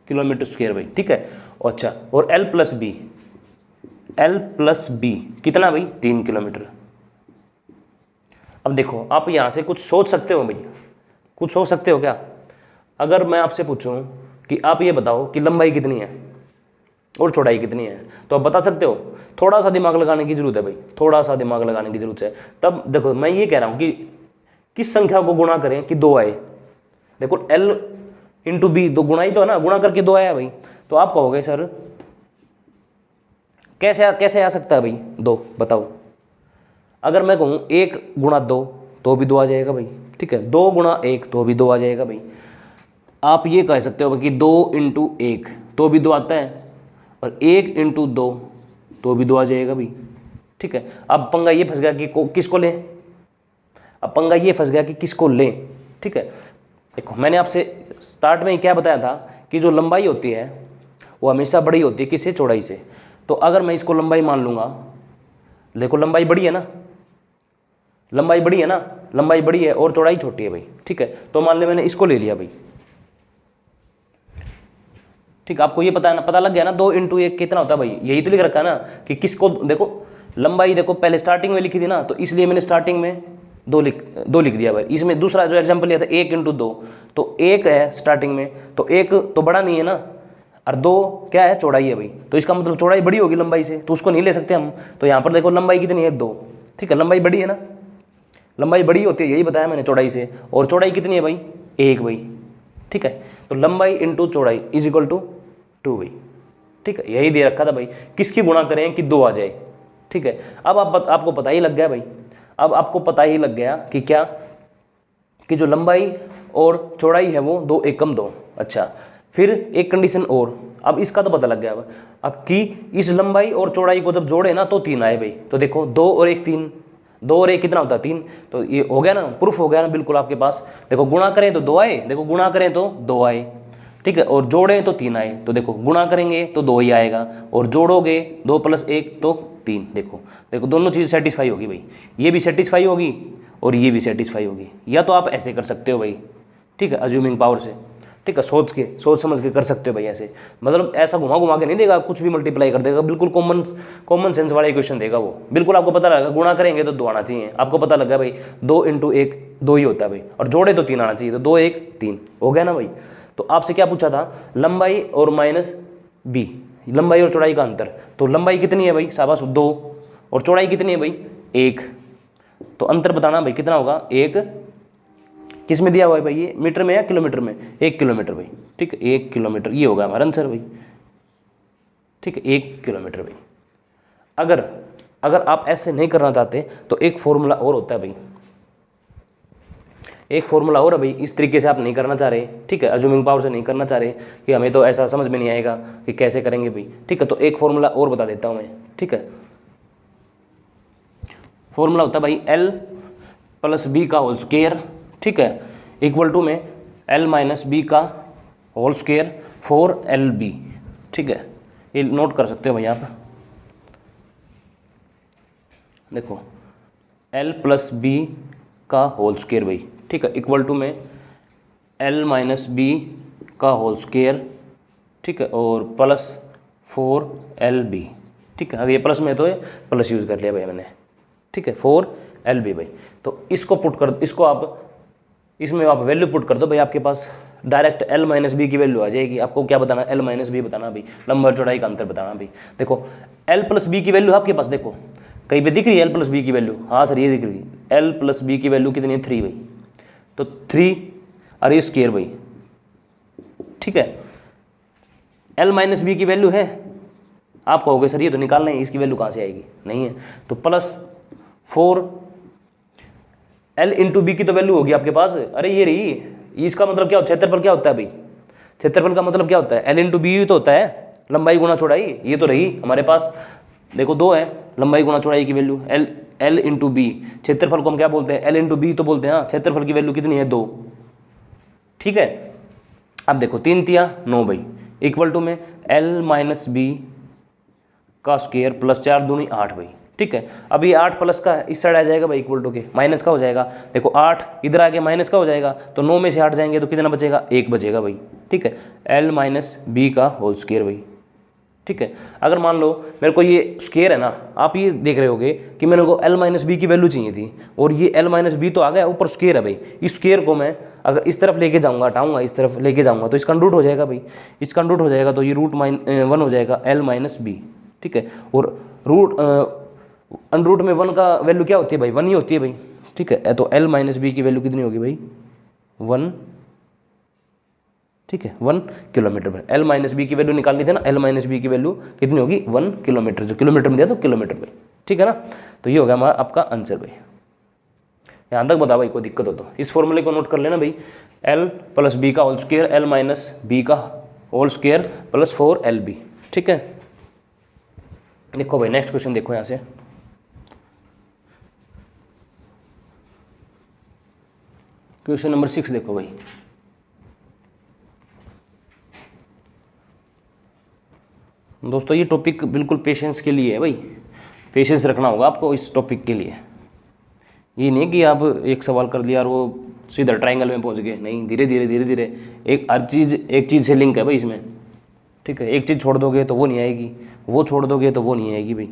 किलोमीटर स्क्वायर भाई, ठीक है। अच्छा, और L + B, L + B कितना भाई? 3 किलोमीटर। अब देखो आप यहाँ से कुछ सोच सकते हो भैया, कुछ सोच सकते हो क्या? अगर मैं आपसे पूछूं कि आप ये बताओ कि लंबाई कितनी है और चौड़ाई कितनी है, तो आप बता सकते हो? थोड़ा सा दिमाग लगाने की जरूरत है भाई, थोड़ा सा दिमाग लगाने की जरूरत है। तब देखो मैं ये कह रहा हूँ कि किस संख्या को गुणा करें कि 2 आए। देखो L × B, 2 गुणा ही तो है ना, गुणा करके 2 आया भाई। तो आप कहोगे सर कैसे आ सकता है भाई 2, बताओ? अगर मैं कहूँ 1 × 2 तो भी 2 आ जाएगा भाई, ठीक है। 2 × 1 तो भी 2 आ जाएगा भाई। आप ये कह सकते हो कि 2 × 1 तो भी 2 आता है, और 1 × 2 तो भी 2 आ जाएगा भाई, ठीक है। अब पंगा ये फंस गया कि किसको लें, अब पंगा ये फंस गया कि किसको लें, ठीक है। देखो मैंने आपसे स्टार्ट में ही क्या बताया था कि जो लंबाई होती है वो हमेशा बड़ी होती है किससे? चौड़ाई से। तो अगर मैं इसको लंबाई मान लूँगा, देखो लंबाई बड़ी है ना, लंबाई बड़ी है ना, लंबाई बड़ी है और चौड़ाई छोटी है भाई, ठीक है। तो मान ले मैंने इसको ले लिया भाई, ठीक, आपको ये पता लग गया ना 2 × 1 कितना होता है भाई, यही तो लिख रखा है ना कि किसको। देखो लंबाई देखो पहले स्टार्टिंग में लिखी थी ना, तो इसलिए मैंने स्टार्टिंग में दो लिख दिया भाई। इसमें दूसरा जो एग्जाम्पल लिया था 1 × 2, तो 1 है स्टार्टिंग में, तो 1 तो बड़ा नहीं है ना, और 2 क्या है, चौड़ाई है भाई, तो इसका मतलब चौड़ाई बड़ी होगी लंबाई से, तो उसको नहीं ले सकते हम। तो यहाँ पर देखो लंबाई कितनी है, 2, ठीक है, लंबाई बड़ी है ना, लंबाई बड़ी होती है, यही बताया मैंने चौड़ाई से, और चौड़ाई कितनी है भाई, 1 भाई, ठीक है। तो लंबाई इंटू चौड़ाई इज इक्वल टू 2 भाई, ठीक है, यही दे रखा था भाई, किसकी गुणा करें कि 2 आ जाए, ठीक है। अब आपको पता ही लग गया भाई, अब आपको पता ही लग गया कि क्या, कि जो लंबाई और चौड़ाई है वो 2 एकम 2। अच्छा, फिर एक कंडीशन और, अब इसका तो पता लग गया अब कि इस लंबाई और चौड़ाई को जब जोड़े ना तो 3 आए भाई। तो देखो 2 और 1 3, 2 और 1 कितना होता है, 3, तो ये हो गया ना, प्रूफ हो गया ना बिल्कुल आपके पास। देखो गुणा करें तो 2 आए, देखो गुणा करें तो 2 आए, ठीक है, और जोड़े तो 3 आए। तो देखो गुणा करेंगे तो 2 ही आएगा, और जोड़ोगे 2 + 1 तो 3। देखो दोनों चीज़ सेटिस्फाई होगी भाई, ये भी सेटिस्फाई होगी और ये भी सेटिस्फाई होगी। या तो आप ऐसे कर सकते हो भाई, ठीक है, अज्यूमिंग पावर से, ठीक है, सोच समझ के कर सकते हो भाई ऐसे, मतलब ऐसा घुमा के नहीं देगा, कुछ भी मल्टीप्लाई कर देगा, बिल्कुल कॉमन सेंस वाला इक्वेशन देगा वो, बिल्कुल आपको पता लगेगा। गुणा करेंगे तो 2 आना चाहिए, आपको पता लगा भाई 2 × 1 2 ही होता है भाई, और जोड़े तो 3 आना चाहिए, तो 2 1 3 हो गया ना भाई। तो आपसे क्या पूछा था, लंबाई और माइनस बी, लंबाई और चौड़ाई का अंतर, तो लंबाई कितनी है भाई, शाबाश 2, और चौड़ाई कितनी है भाई 1, तो अंतर बताना भाई कितना होगा, 1, किस में दिया हुआ है भाई, ये मीटर में या किलोमीटर में, 1 किलोमीटर भाई, ठीक है, 1 किलोमीटर, ये होगा हमारा आंसर भाई, ठीक है, 1 किलोमीटर भाई। अगर आप ऐसे नहीं करना चाहते तो एक फॉर्मूला और होता है भाई, एक फॉर्मूला और है भाई, इस तरीके से आप नहीं करना चाह रहे, ठीक है, अज्यूमिंग पावर से नहीं करना चाह रहे कि हमें तो ऐसा समझ में नहीं आएगा कि कैसे करेंगे भाई, ठीक है, तो एक फॉर्मूला और बता देता हूँ मैं, ठीक है। फॉर्मूला होता है भाई L + B का होल स्क्वायर, ठीक है, इक्वल टू में L - B का होल स्क्वायर 4LB, ठीक है, ये नोट कर सकते हो भाई आप, देखो L + B का होल स्क्वायर भाई, ठीक है, इक्वल टू में L - B का होल स्क्वायर, ठीक है, और प्लस 4LB, ठीक है, अगर ये प्लस में तो प्लस यूज़ कर लिया भाई मैंने, ठीक है, 4LB भाई। तो इसको आप इसमें आप वैल्यू पुट कर दो भाई, आपके पास डायरेक्ट L - B की वैल्यू आ जाएगी। आपको क्या बताना, L - B बताना भाई, लंबा और चौड़ाई का अंतर बताना भाई। देखो L + B की वैल्यू आपके पास, देखो कहीं पे दिख रही है L + B की वैल्यू, हाँ सर ये दिख रही है, L + B की वैल्यू कितनी है 3 भाई, तो 3 और ये स्क्वायर भाई, ठीक है। L - B की वैल्यू है, आप कहोगे सर ये तो निकालना है, इसकी वैल्यू कहाँ से आएगी, नहीं है, तो +4 L × B की तो वैल्यू होगी आपके पास, अरे ये रही, इसका मतलब क्या होता है, क्षेत्रफल क्या होता है भाई, क्षेत्रफल का मतलब क्या होता है, L × B तो होता है लंबाई गुणा चौड़ाई, ये तो रही हमारे पास, देखो 2 है लंबाई गुणा चौड़ाई की वैल्यू, L × B, क्षेत्रफल को हम क्या बोलते हैं, L × B तो बोलते हैं, हाँ, क्षेत्रफल की वैल्यू कितनी है 2, ठीक है। अब देखो 3 × 9 भाई, इक्वल टू में L - B का स्क्वायर +4 दूनी 8 भाई, ठीक है। अब ये 8 प्लस का इस साइड आ जाएगा भाई, इक्वल टू के माइनस का हो जाएगा, देखो 8 इधर आके माइनस का हो जाएगा, तो 9 में से 8 जाएंगे तो कितना बचेगा, 1 बचेगा भाई, ठीक है, L - B का होल स्क्वायर भाई, ठीक है। अगर मान लो मेरे को ये स्क्वायर है ना, आप ये देख रहे होगे कि मेरे को L - B की वैल्यू चाहिए थी, और ये L - B तो आ गया, ऊपर स्क्वायर है भाई, इस स्क्वायर को मैं अगर इस तरफ लेके जाऊंगा, हटाऊंगा इस तरफ लेके जाऊंगा तो इसका रूट हो जाएगा भाई, इसका रूट हो जाएगा, तो ये √1 हो जाएगा L - B, ठीक है। और √1 में 1 का वैल्यू क्या होती है भाई, 1 ही होती है भाई, ठीक है। तो L - B की वैल्यू कितनी होगी भाई, 1, ठीक है, 1 किलोमीटर भाई। L - B की वैल्यू निकालनी थी ना, L - B की वैल्यू कितनी होगी, 1 किलोमीटर, जो किलोमीटर में दिया तो किलोमीटर भाई, ठीक है ना। तो ये हो गया हमारा आपका आंसर भाई, यहाँ तक बताओ भाई, कोई दिक्कत हो तो इस फॉर्मूले को नोट कर लेना भाई, L + B का होल स्क्वायर, L - B का होल स्क्वायर + 4LB, ठीक है। देखो भाई नेक्स्ट क्वेश्चन देखो यहाँ से, क्वेश्चन नंबर 6 देखो भाई, दोस्तों ये टॉपिक बिल्कुल पेशेंस के लिए है भाई, पेशेंस रखना होगा आपको इस टॉपिक के लिए, ये नहीं कि आप एक सवाल कर लिया और वो सीधा ट्रायंगल में पहुंच गए, नहीं, धीरे धीरे एक हर चीज़ एक चीज़ से लिंक है भाई इसमें, ठीक है। एक चीज़ छोड़ दोगे तो वो नहीं आएगी, वो छोड़ दोगे तो वो नहीं आएगी भाई।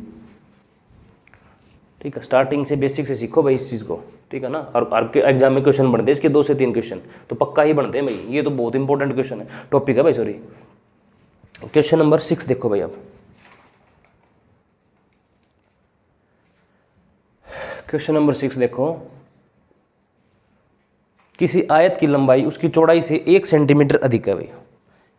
ठीक है, स्टार्टिंग से बेसिक से सीखो भाई इस चीज़ को, ठीक है ना। और आपके एग्जाम में क्वेश्चन बनते हैं इसके 2 से 3 क्वेश्चन तो पक्का ही बनते हैं भाई, ये तो बहुत इंपॉर्टेंट क्वेश्चन है, टॉपिक है भाई, सॉरी। क्वेश्चन नंबर 6 देखो भाई अब। क्वेश्चन नंबर 6 देखो, किसी आयत की लंबाई उसकी चौड़ाई से 1 सेंटीमीटर अधिक है भाई।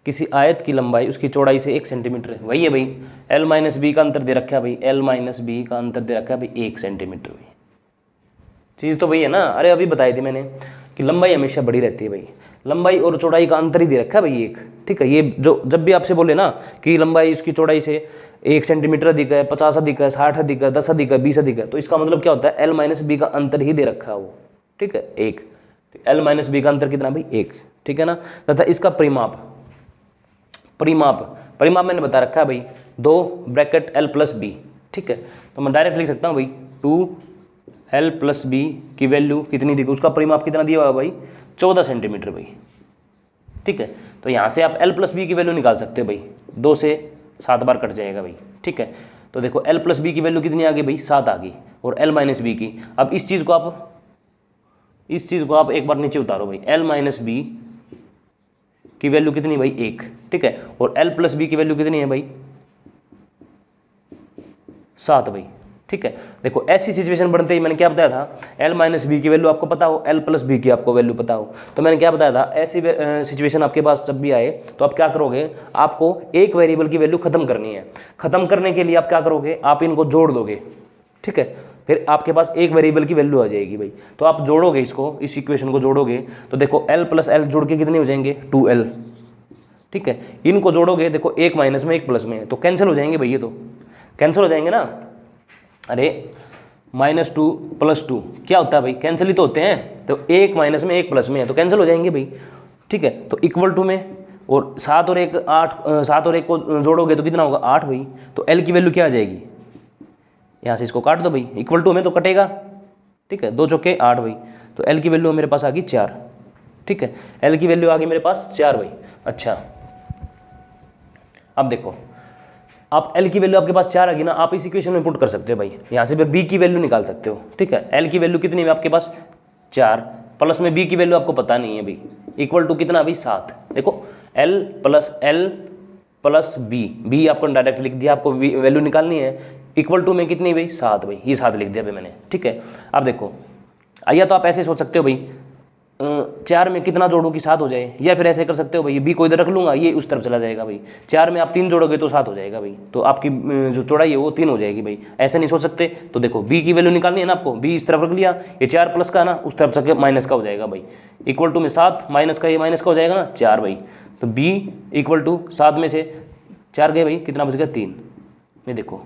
किसी आयत की लंबाई उसकी चौड़ाई से 1 सेंटीमीटर है, वही है भाई। L माइनस बी का अंतर दे रखा है भाई, L माइनस बी का अंतर दे रखा है भाई 1 सेंटीमीटर भाई। चीज़ तो वही है ना, अरे अभी बताई थी मैंने कि लंबाई हमेशा बड़ी रहती है भाई, लंबाई और चौड़ाई का अंतर ही दे रखा है भाई 1, ठीक है। ये जो जब भी आपसे बोले ना कि लंबाई उसकी चौड़ाई से 1 सेंटीमीटर अधिक है, 50 अधिक है, 60 अधिक है, 10 अधिक है, 20 अधिक है, तो इसका मतलब क्या होता है, L माइनस बी का अंतर ही दे रखा है वो, ठीक है, 1। L माइनस बी का अंतर कितना भाई 1, ठीक है ना। तथा इसका परिमाप परिमाप मैंने बता रखा है भाई 2 ब्रैकेट L प्लस बी, ठीक है। तो मैं डायरेक्ट लिख सकता हूँ भाई 2L प्लस बी की वैल्यू कितनी थी, उसका परिमाप कितना दिया हुआ है भाई 14 सेंटीमीटर भाई, ठीक है। तो यहाँ से आप L प्लस बी की वैल्यू निकाल सकते हो भाई, 2 से 7 बार कट जाएगा भाई, ठीक है। तो देखो L प्लस बी की वैल्यू कितनी आ गई भाई 7 आ गई, और L माइनस बी की, अब इस चीज़ को आप एक बार नीचे उतारो भाई, L माइनस बी की वैल्यू कितनी भाई 1, ठीक है, और L प्लस बी की वैल्यू कितनी है भाई 7 भाई, ठीक है। देखो ऐसी सिचुएशन बनते ही मैंने क्या बताया था, L माइनस बी की वैल्यू आपको पता हो, L प्लस बी की आपको वैल्यू पता हो, तो मैंने क्या बताया था, ऐसी सिचुएशन आपके पास जब भी आए तो आप क्या करोगे, आपको एक वेरिएबल की वैल्यू खत्म करनी है। खत्म करने के लिए आप क्या करोगे, आप इनको जोड़ दोगे, ठीक है, फिर आपके पास एक वेरिएबल की वैल्यू आ जाएगी भाई। तो आप जोड़ोगे इसको, इस इक्वेशन को जोड़ोगे तो देखो L प्लस L जोड़ के कितने हो जाएंगे 2L, ठीक है। इनको जोड़ोगे देखो 1 माइनस में 1 प्लस में, तो कैंसिल हो जाएंगे भाई, ये तो कैंसिल हो जाएंगे ना। अरे -2 + 2 क्या होता है भाई, कैंसिल ही तो होते हैं, तो 1 माइनस में 1 प्लस में है तो कैंसिल हो जाएंगे भाई, ठीक है। तो इक्वल टू में, और 7 और 1 8, 7 और 1 को जोड़ोगे तो कितना होगा 8 भाई। तो L की वैल्यू क्या आ जाएगी, यहाँ से इसको काट दो भाई, इक्वल टू में तो कटेगा, ठीक है, 2 चौके 8 भाई। तो L की वैल्यू मेरे पास आ गई 4, ठीक है, L की वैल्यू आ गई मेरे पास 4 भाई। अच्छा अब देखो, आप L की वैल्यू आपके पास 4 आ गई ना, आप इस इक्वेशन में पुट कर सकते हो भाई, यहाँ से फिर B की वैल्यू निकाल सकते हो, ठीक है। L की वैल्यू कितनी है आपके पास 4, प्लस में B की वैल्यू आपको पता नहीं है भाई, इक्वल टू कितना भाई 7। देखो L प्लस B आपको डायरेक्ट लिख दिया, आपको वैल्यू निकालनी है, इक्वल टू में कितनी भाई 7 भाई, ये 7 लिख दिया भाई मैंने, ठीक है। अब देखो या तो आप ऐसे सोच सकते हो भाई 4 में कितना जोड़ो कि 7 हो जाए, या फिर ऐसे कर सकते हो भाई B को इधर रख लूंगा, ये उस तरफ चला जाएगा भाई, 4 में आप 3 जोड़ोगे तो 7 हो जाएगा भाई, तो आपकी जो चौड़ाई है वो 3 हो जाएगी भाई। ऐसे नहीं सोच सकते, तो देखो B की वैल्यू निकालनी है ना आपको, B इस तरफ रख लिया, ये 4 प्लस का ना उस तरफ से माइनस का हो जाएगा भाई, इक्वल टू में 7 माइनस का, ये माइनस का हो जाएगा ना 4 भाई। तो B इक्वल टू 7 में से 4 गए भाई, कितना बच गया 3 में। देखो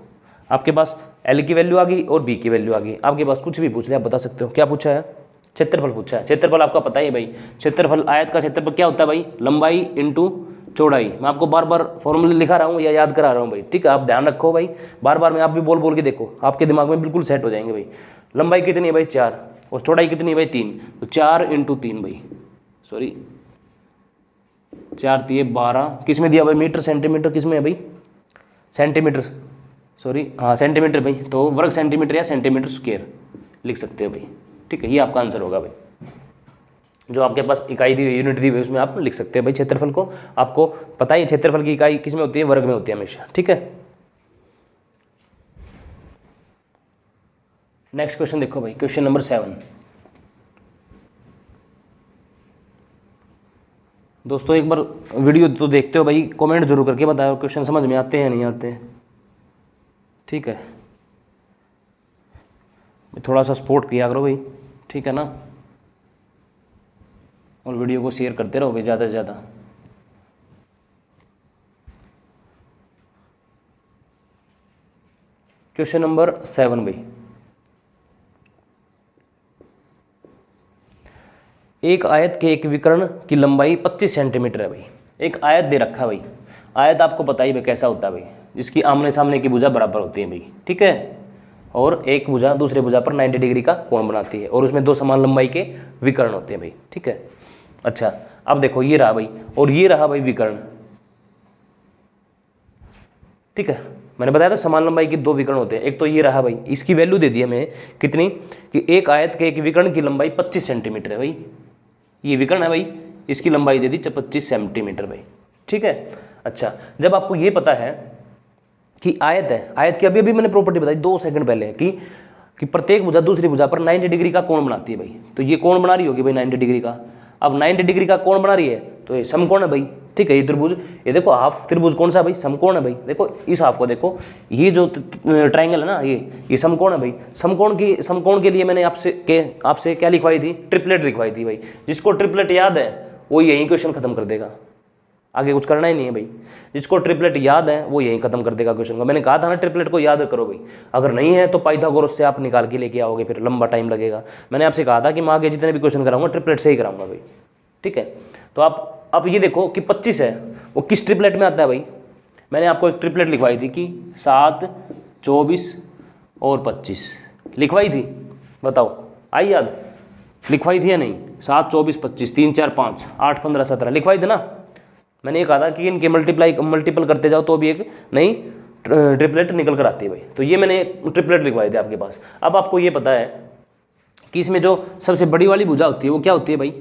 आपके पास L की वैल्यू आ गई और B की वैल्यू आ गई, आपके पास कुछ भी पूछ लिया आप बता सकते हो। क्या पूछा है, क्षेत्रफल पूछा है। क्षेत्रफल आपका पता ही है भाई, क्षेत्रफल आयत का क्षेत्रफल क्या होता है भाई, लंबाई इंटू चौड़ाई। मैं आपको बार बार फॉर्मूले लिखा रहा हूँ या याद करा रहा हूँ भाई, ठीक है, आप ध्यान रखो भाई, बार बार मैं आप भी बोल बोल के देखो, आपके दिमाग में बिल्कुल सेट हो जाएंगे भाई। लंबाई कितनी है भाई 4, और चौड़ाई कितनी है भाई 3, तो 4 × 3 भाई, सॉरी 4 × 12, किस में दिया भाई मीटर सेंटीमीटर, किस में है भाई सेंटीमीटर, सॉरी हाँ सेंटीमीटर भाई, तो वर्ग सेंटीमीटर या सेंटीमीटर स्क्वायर लिख सकते हो भाई, ठीक है, ये आपका आंसर होगा भाई। जो आपके पास इकाई दी हुई, यूनिट दी हुई, उसमें आप लिख सकते हो भाई क्षेत्रफल को। आपको पता ही क्षेत्रफल की इकाई किस में होती है, वर्ग में होती है हमेशा, ठीक है। नेक्स्ट क्वेश्चन देखो भाई, क्वेश्चन नंबर 7। दोस्तों एक बार वीडियो तो देखते हो भाई, कमेंट जरूर करके बताओ क्वेश्चन समझ में आते हैं नहीं आते, ठीक है। थोड़ा सा सपोर्ट किया करो भाई, ठीक है ना, और वीडियो को शेयर करते रहो भाई ज़्यादा से ज़्यादा। क्वेश्चन नंबर 7 भाई, एक आयत के एक विकर्ण की लंबाई 25 सेंटीमीटर है भाई। एक आयत दे रखा है भाई, आयत आपको पता ही भाई कैसा होता है भाई, जिसकी आमने सामने की भुजा बराबर होती है भाई, ठीक है, और एक भुजा दूसरे भुजा पर 90 डिग्री का कोण बनाती है, और उसमें 2 समान लंबाई के विकर्ण होते हैं भाई, ठीक है। अच्छा अब देखो ये रहा भाई, और ये रहा भाई विकर्ण, ठीक है, मैंने बताया था समान लंबाई के दो विकर्ण होते हैं। एक तो ये रहा भाई, इसकी वैल्यू दे दी हमें कितनी कि एक आयत के एक विकर्ण की लंबाई 25 सेंटीमीटर है भाई। ये विकर्ण है भाई, इसकी लंबाई दे दी 25 सेंटीमीटर भाई, ठीक है। अच्छा, जब आपको ये पता है कि आयत है, आयत की अभी अभी मैंने प्रॉपर्टी बताई 2 सेकंड पहले कि प्रत्येक भुजा दूसरी भुजा पर 90 डिग्री का कोण बनाती है भाई। तो ये कोण बना रही होगी भाई 90 डिग्री का। अब 90 डिग्री का कोण बना रही है तो ये समकोण है भाई, ठीक है। ये त्रिभुज, ये देखो हाफ त्रिभुज कौन सा भाई, समकोण है भाई। देखो इस हाफ को देखो, ये जो ट्रायंगल है ना, ये समकोण है भाई। समकोण के लिए मैंने आपसे क्या लिखवाई थी, ट्रिपलेट लिखवाई थी भाई। जिसको ट्रिपलेट याद है वो यही क्वेश्चन खत्म कर देगा, आगे कुछ करना ही नहीं है भाई। जिसको ट्रिपलेट याद है वो यही खत्म कर देगा क्वेश्चन को। मैंने कहा था ना ट्रिपलेट को याद करो भाई, अगर नहीं है तो पाइथागोरस से आप निकाल के लेके आओगे, फिर लंबा टाइम लगेगा। मैंने आपसे कहा था कि मैं आगे जितने भी क्वेश्चन कराऊंगा ट्रिपलेट से ही कराऊंगा भाई, ठीक है। तो आप ये देखो कि 25 है, वो किस ट्रिपलेट में आता है भाई। मैंने आपको एक ट्रिपलेट लिखवाई थी कि 7, 24 और 25 लिखवाई थी, बताओ आई याद, लिखवाई थी या नहीं। 7, 24, 25, 3, 4, 5, 8, 15, 17 लिखवाई थी ना। मैंने ये कहा था कि इनके मल्टीपल करते जाओ तो भी एक नई ट्रिपलेट निकल कर आती है भाई। तो ये मैंने ट्रिपलेट लिखवाए थे आपके पास। अब आपको ये पता है कि इसमें जो सबसे बड़ी वाली भुजा होती है वो क्या होती है भाई,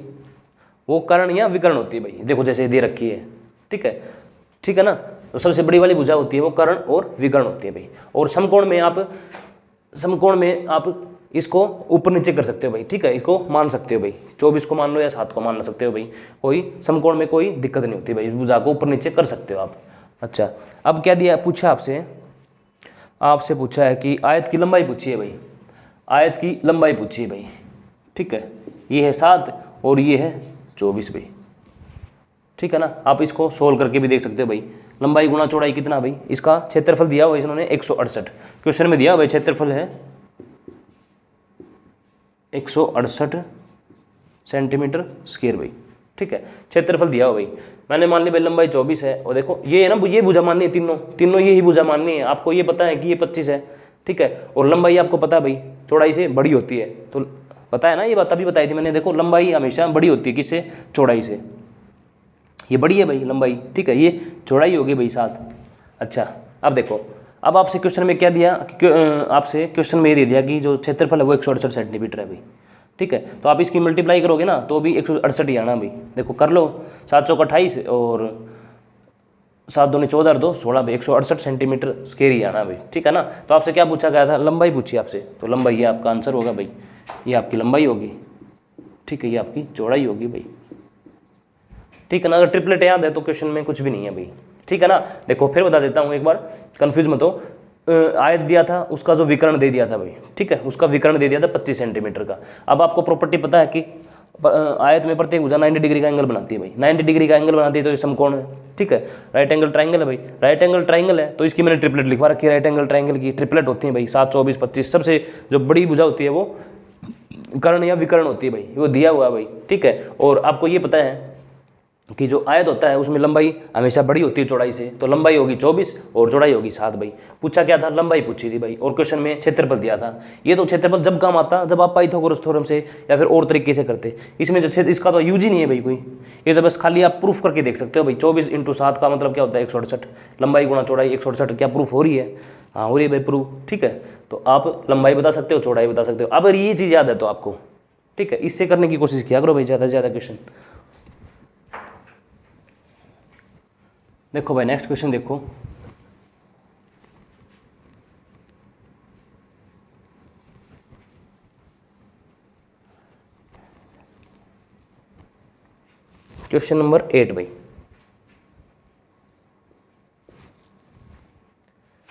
वो कर्ण या विकर्ण होती है भाई। देखो जैसे दे रखी है, ठीक है ना। तो सबसे बड़ी वाली भुजा होती है वो कर्ण और विकर्ण होती है भाई। और समकोण में आप इसको ऊपर नीचे कर सकते हो भाई, ठीक है। इसको मान सकते हो भाई, 24 को मान लो या 7 को मान सकते हो भाई। कोई समकोण में कोई दिक्कत नहीं होती भाई, भुजा को ऊपर नीचे कर सकते हो आप। अच्छा, अब क्या दिया, पूछा आपसे पूछा है कि आयत की लंबाई पूछी है भाई, आयत की लंबाई पूछी है भाई, ठीक है। ये है 7 और ये है 24 भाई, ठीक है ना। आप इसको सोल्व करके भी देख सकते हो भाई। लंबाई गुणा चौड़ाई कितना भाई, इसका क्षेत्रफल दिया हुआ इन्होंने 168, क्वेश्चन में दिया हुआ क्षेत्रफल है 168 सेंटीमीटर स्क्वायर भाई, ठीक है। क्षेत्रफल दिया हो भाई। मैंने मान ली भाई लंबाई 24 है, और देखो ये है ना, ये भुजा माननी है, तीनों ये ही भुजा माननी है। आपको ये पता है कि ये 25 है, ठीक है। और लंबाई आपको पता है भाई चौड़ाई से बड़ी होती है, तो पता है ना, ये बात अभी बताई थी मैंने। देखो लंबाई हमेशा बड़ी होती है किससे, चौड़ाई से। ये बड़ी है भाई लंबाई, ठीक है। ये चौड़ाई होगी भाई 7। अच्छा, अब देखो, अब आपसे क्वेश्चन में क्या दिया, आपसे क्वेश्चन में ये दे दिया कि जो क्षेत्रफल है वो 168 सेंटीमीटर है भाई, ठीक है। तो आप इसकी मल्टीप्लाई करोगे ना तो भी 168 ही आना भाई। देखो कर लो, 7 चौक 28 और 7 दूनी 14 और 2 16 भाई, 168 सेंटीमीटर स्क्वायर ही आना भाई, ठीक है ना। तो आपसे क्या पूछा गया था, लंबाई पूछी आपसे, तो लंबाई ये आपका आंसर होगा भाई। ये आपकी लंबाई होगी, ठीक है। ये आपकी चौड़ाई होगी भाई, ठीक है ना। अगर ट्रिपलेट याद है तो क्वेश्चन में कुछ भी नहीं है भाई, ठीक है ना। देखो फिर बता देता हूँ एक बार, कंफ्यूज मत हो। आयत दिया था, उसका जो विकर्ण दे दिया था भाई, ठीक है, उसका विकर्ण दे दिया था 25 सेंटीमीटर का। अब आपको प्रॉपर्टी पता है कि आयत में प्रत्येक भुजा 90 डिग्री का एंगल बनाती है भाई। 90 डिग्री का एंगल बनाती है तो ये समकोण है, ठीक है। राइट एंगल ट्रायंगल है भाई, राइट एंगल ट्रायंगल है तो इसकी मैंने ट्रिपलेट लिखवा रखी है। राइट एंगल ट्रायंगल की ट्रिपलेट होती है भाई 7, 24, 25। सबसे जो बड़ी भुजा होती है वो कर्ण या विकर्ण होती है भाई, वो दिया हुआ है भाई, ठीक है। और आपको ये पता है कि जो आयत होता है उसमें लंबाई हमेशा बड़ी होती है चौड़ाई से, तो लंबाई होगी 24 और चौड़ाई होगी 7 भाई। पूछा क्या था, लंबाई पूछी थी भाई, और क्वेश्चन में क्षेत्रफल दिया था। ये तो क्षेत्रफल जब काम आता जब आप पाइथागोरस थ्योरम से या फिर और तरीके से करते। इसमें जो क्षेत्र, इसका तो यूज ही नहीं है भाई कोई, ये तो बस खाली आप प्रूफ करके देख सकते हो भाई। 24 × 7 का मतलब क्या होता है 168, लंबाई गुणा चौड़ाई 168, क्या प्रूफ हो रही है, हाँ हो रही है भाई प्रूफ, ठीक है। तो आप लंबाई बता सकते हो, चौड़ाई बता सकते हो। अब अगर ये चीज़ याद है तो आपको, ठीक है, इससे करने की कोशिश किया करो भाई ज़्यादा से ज़्यादा क्वेश्चन। देखो भाई नेक्स्ट क्वेश्चन देखो, क्वेश्चन नंबर 8 भाई।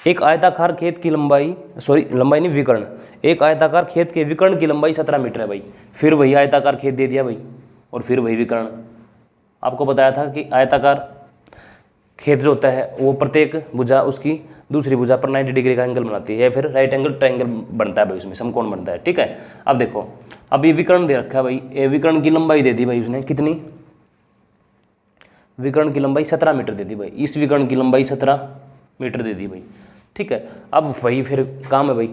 एक आयताकार खेत की लंबाई, लंबाई नहीं विकर्ण, एक आयताकार खेत के विकर्ण की लंबाई 17 मीटर है भाई। फिर वही आयताकार खेत दे दिया भाई, और फिर वही विकर्ण। आपको बताया था कि आयताकार खेत जो होता है वो प्रत्येक भुजा उसकी दूसरी भुजा पर 90 डिग्री का एंगल बनाती है, फिर राइट एंगल ट्रायंगल बनता है भाई, उसमें समकोण बनता है, ठीक है। अब देखो, अब ये विकर्ण दे रखा है भाई, ये विकर्ण की लंबाई दे दी भाई उसने कितनी, विकर्ण की लंबाई 17 मीटर दे दी भाई। इस विकर्ण की लंबाई 17 मीटर दे दी भाई, ठीक है। अब वही फिर काम है भाई,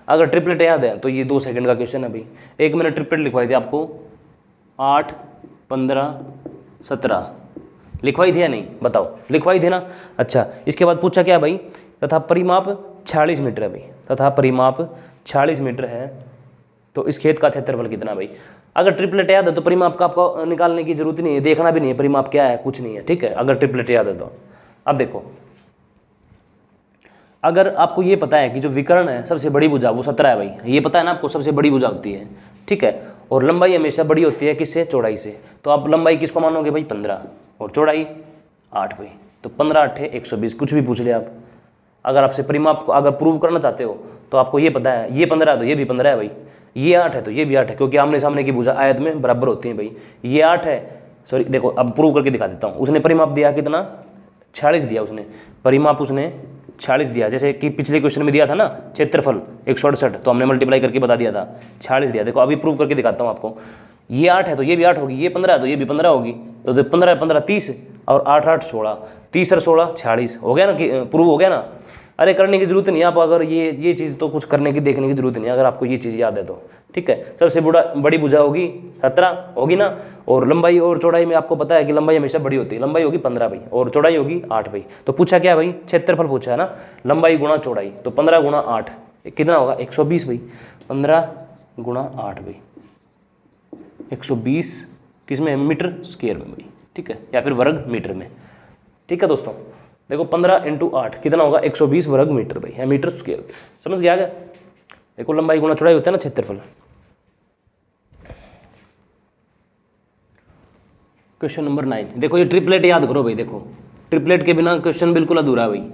अगर ट्रिपलेट याद है तो ये 2 सेकंड का क्वेश्चन है भाई। एक मैंने ट्रिपलेट लिखवाई थी आपको, 8, 15, 17 लिखवाई थी या नहीं, बताओ लिखवाई थी ना। अच्छा, इसके बाद पूछा क्या भाई, तथा परिमाप 46 मीटर है भाई, तथा परिमाप 46 मीटर है, तो इस खेत का क्षेत्रफल कितना भाई। अगर ट्रिपलेट याद है तो परिमाप का आपको निकालने की जरूरत नहीं है, देखना भी नहीं है परिमाप क्या है, कुछ नहीं है, ठीक है, अगर ट्रिपलेट याद है तो। अब देखो, अगर आपको ये पता है कि जो विकर्ण है सबसे बड़ी भुजा वो 17 है भाई, ये पता है ना आपको, सबसे बड़ी भुजा होती है, ठीक है, और लंबाई हमेशा बड़ी होती है किससे, चौड़ाई से, तो आप लंबाई किसको मानोगे भाई 15, और चौड़ाई 8 भाई, तो 15 8 120, कुछ भी पूछ ले आप। अगर आपसे परिमाप को अगर प्रूव करना चाहते हो तो आपको ये पता है, ये 15 है तो ये भी 15 है भाई, ये 8 है तो ये भी 8 है, क्योंकि आमने सामने की भुजा आयत में बराबर होती है भाई। ये 8 है, सॉरी देखो अब प्रूव करके दिखा देता हूँ। उसने परिमाप दिया कितना, 46 दिया उसने, परिमाप उसने 46 दिया, जैसे कि पिछले क्वेश्चन में दिया था ना क्षेत्रफल 168, तो हमने मल्टीप्लाई करके बता दिया था, 46 दिया। देखो अभी प्रूव करके दिखाता हूँ आपको, ये 8 है तो ये भी 8 होगी, ये 15 है तो ये भी 15 होगी, तो 15 15 30 और 8 8 16, 30 और 16 46 हो गया ना, कि प्रूव हो गया ना। अरे करने की जरूरत नहीं है, आप अगर ये चीज़ तो कुछ करने की देखने की जरूरत नहीं है, अगर आपको ये चीज़ याद है तो, ठीक है। सबसे बड़ी भुजा होगी 17 होगी ना, और लंबाई और चौड़ाई में आपको पता है कि लंबाई हमेशा बड़ी होती है, लंबाई होगी 15 भाई और चौड़ाई होगी 8 भाई। तो पूछा क्या भाई, क्षेत्रफल पूछा है ना, लंबाई गुणा चौड़ाई, तो 15 गुणा 8 कितना होगा 120 भाई, 15 गुणा 8 भाई 120 किसमें, मीटर स्क्वायर में भाई, ठीक है, या फिर वर्ग मीटर में, ठीक है दोस्तों। देखो 15 × 8 कितना होगा 120 वर्ग मीटर भाई, या मीटर स्क्वायर, समझ गया क्या। देखो लंबाई गुणा चौड़ाई होता है ना क्षेत्रफल। क्वेश्चन नंबर 9, देखो ये ट्रिपलेट याद करो भाई, देखो ट्रिपलेट के बिना क्वेश्चन बिल्कुल अधूरा है भाई,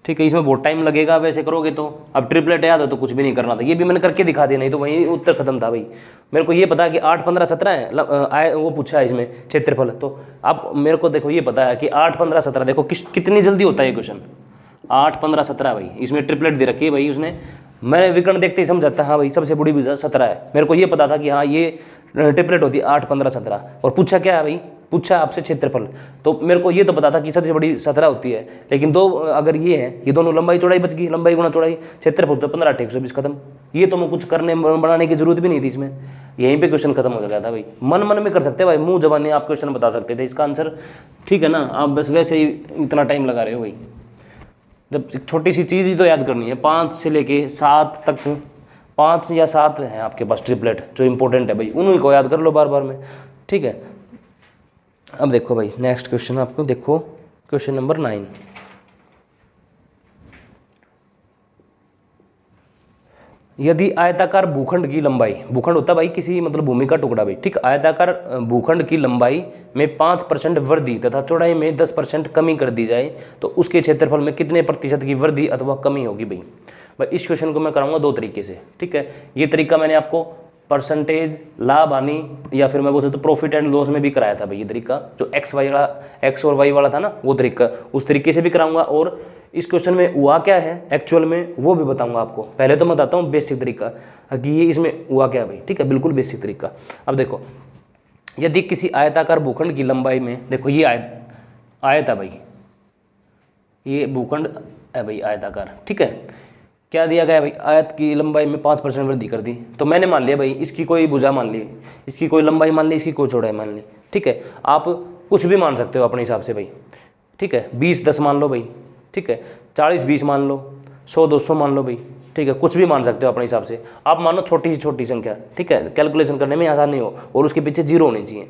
ठीक है, इसमें बहुत टाइम लगेगा वैसे करोगे तो। अब ट्रिपलेट याद हो तो कुछ भी नहीं करना था, ये भी मैंने करके दिखा दिया, नहीं तो वहीं उत्तर खत्म था भाई। मेरे को ये पता है कि 8 15 17 है, वो पूछा है इसमें क्षेत्रफल, तो आप मेरे को देखो ये पता है कि 8 15 17, देखो कितनी जल्दी होता है ये क्वेश्चन, 8 15 17 भाई, इसमें ट्रिपलेट दे रखी है भाई उसने, मैंने विकर्ण देखते ही समझा था हाँ भाई सबसे बड़ी भुजा 17 है, मेरे को ये पता था कि हाँ ये ट्रिपलेट होती है 8 15 17, और पूछा क्या है भाई, पूछा आपसे क्षेत्रफल, तो मेरे को ये तो पता था कि सबसे बड़ी 17 होती है, लेकिन दो अगर ये है, ये दोनों लंबाई चौड़ाई बच गई, लंबाई गुणा चौड़ाई, क्षेत्रफल तो 15 8 120 खत्म। ये तो मैं कुछ करने बनाने की जरूरत भी नहीं थी इसमें, यहीं पे क्वेश्चन खत्म हो गया था भाई। मन में कर सकते हैं भाई, मुंह जबानी आप क्वेश्चन बता सकते थे इसका आंसर, ठीक है ना, आप बस वैसे ही इतना टाइम लगा रहे हो भाई। जब छोटी सी चीज़ ही तो याद करनी है, 5 से लेके 7 तक, 5 या 7 हैं आपके पास ट्रिपलेट जो इंपॉर्टेंट है भाई, उन्हीं को याद कर लो बार बार में, ठीक है। अब देखो भाई नेक्स्ट क्वेश्चन आपको, देखो क्वेश्चन नंबर 9, यदि आयताकार भूखंड की लंबाई, भूखंड होता भाई किसी मतलब भूमि का टुकड़ा भाई, ठीक, आयताकार भूखंड की लंबाई में 5% वृद्धि तथा चौड़ाई में 10% कमी कर दी जाए तो उसके क्षेत्रफल में कितने प्रतिशत की वृद्धि अथवा कमी होगी भाई। भाई इस क्वेश्चन को मैं कराऊंगा 2 तरीके से, ठीक है। ये तरीका मैंने आपको परसेंटेज लाभ हानि या फिर मैं बोलता तो प्रॉफिट एंड लॉस में भी कराया था भाई, ये तरीका जो एक्स और वाई वाला था ना, वो तरीका, उस तरीके से भी कराऊंगा, और इस क्वेश्चन में हुआ क्या है एक्चुअल में वो भी बताऊंगा आपको। पहले तो मैं बताता हूँ बेसिक तरीका कि ये इसमें हुआ क्या भाई, ठीक है, बिल्कुल बेसिक तरीका। अब देखो यदि किसी आयताकार भूखंड की लंबाई में, देखो ये आयत है भाई, ये भूखंड है भाई आयताकार, ठीक है, क्या दिया गया भाई, आयत की लंबाई में 5% वृद्धि कर दी, तो मैंने मान लिया भाई इसकी कोई भुजा मान ली, इसकी कोई लंबाई मान ली, इसकी कोई चौड़ाई मान ली, ठीक है। आप कुछ भी मान सकते हो अपने हिसाब से भाई, ठीक है, 20 10 मान लो भाई, ठीक है, 40 20 मान लो, 100 200 मान लो भाई, ठीक है, कुछ भी मान सकते हो अपने हिसाब से। आप मानो छोटी से छोटी संख्या, ठीक है, कैलकुलेशन करने में आसानी हो, और उसके पीछे 0 होनी चाहिए,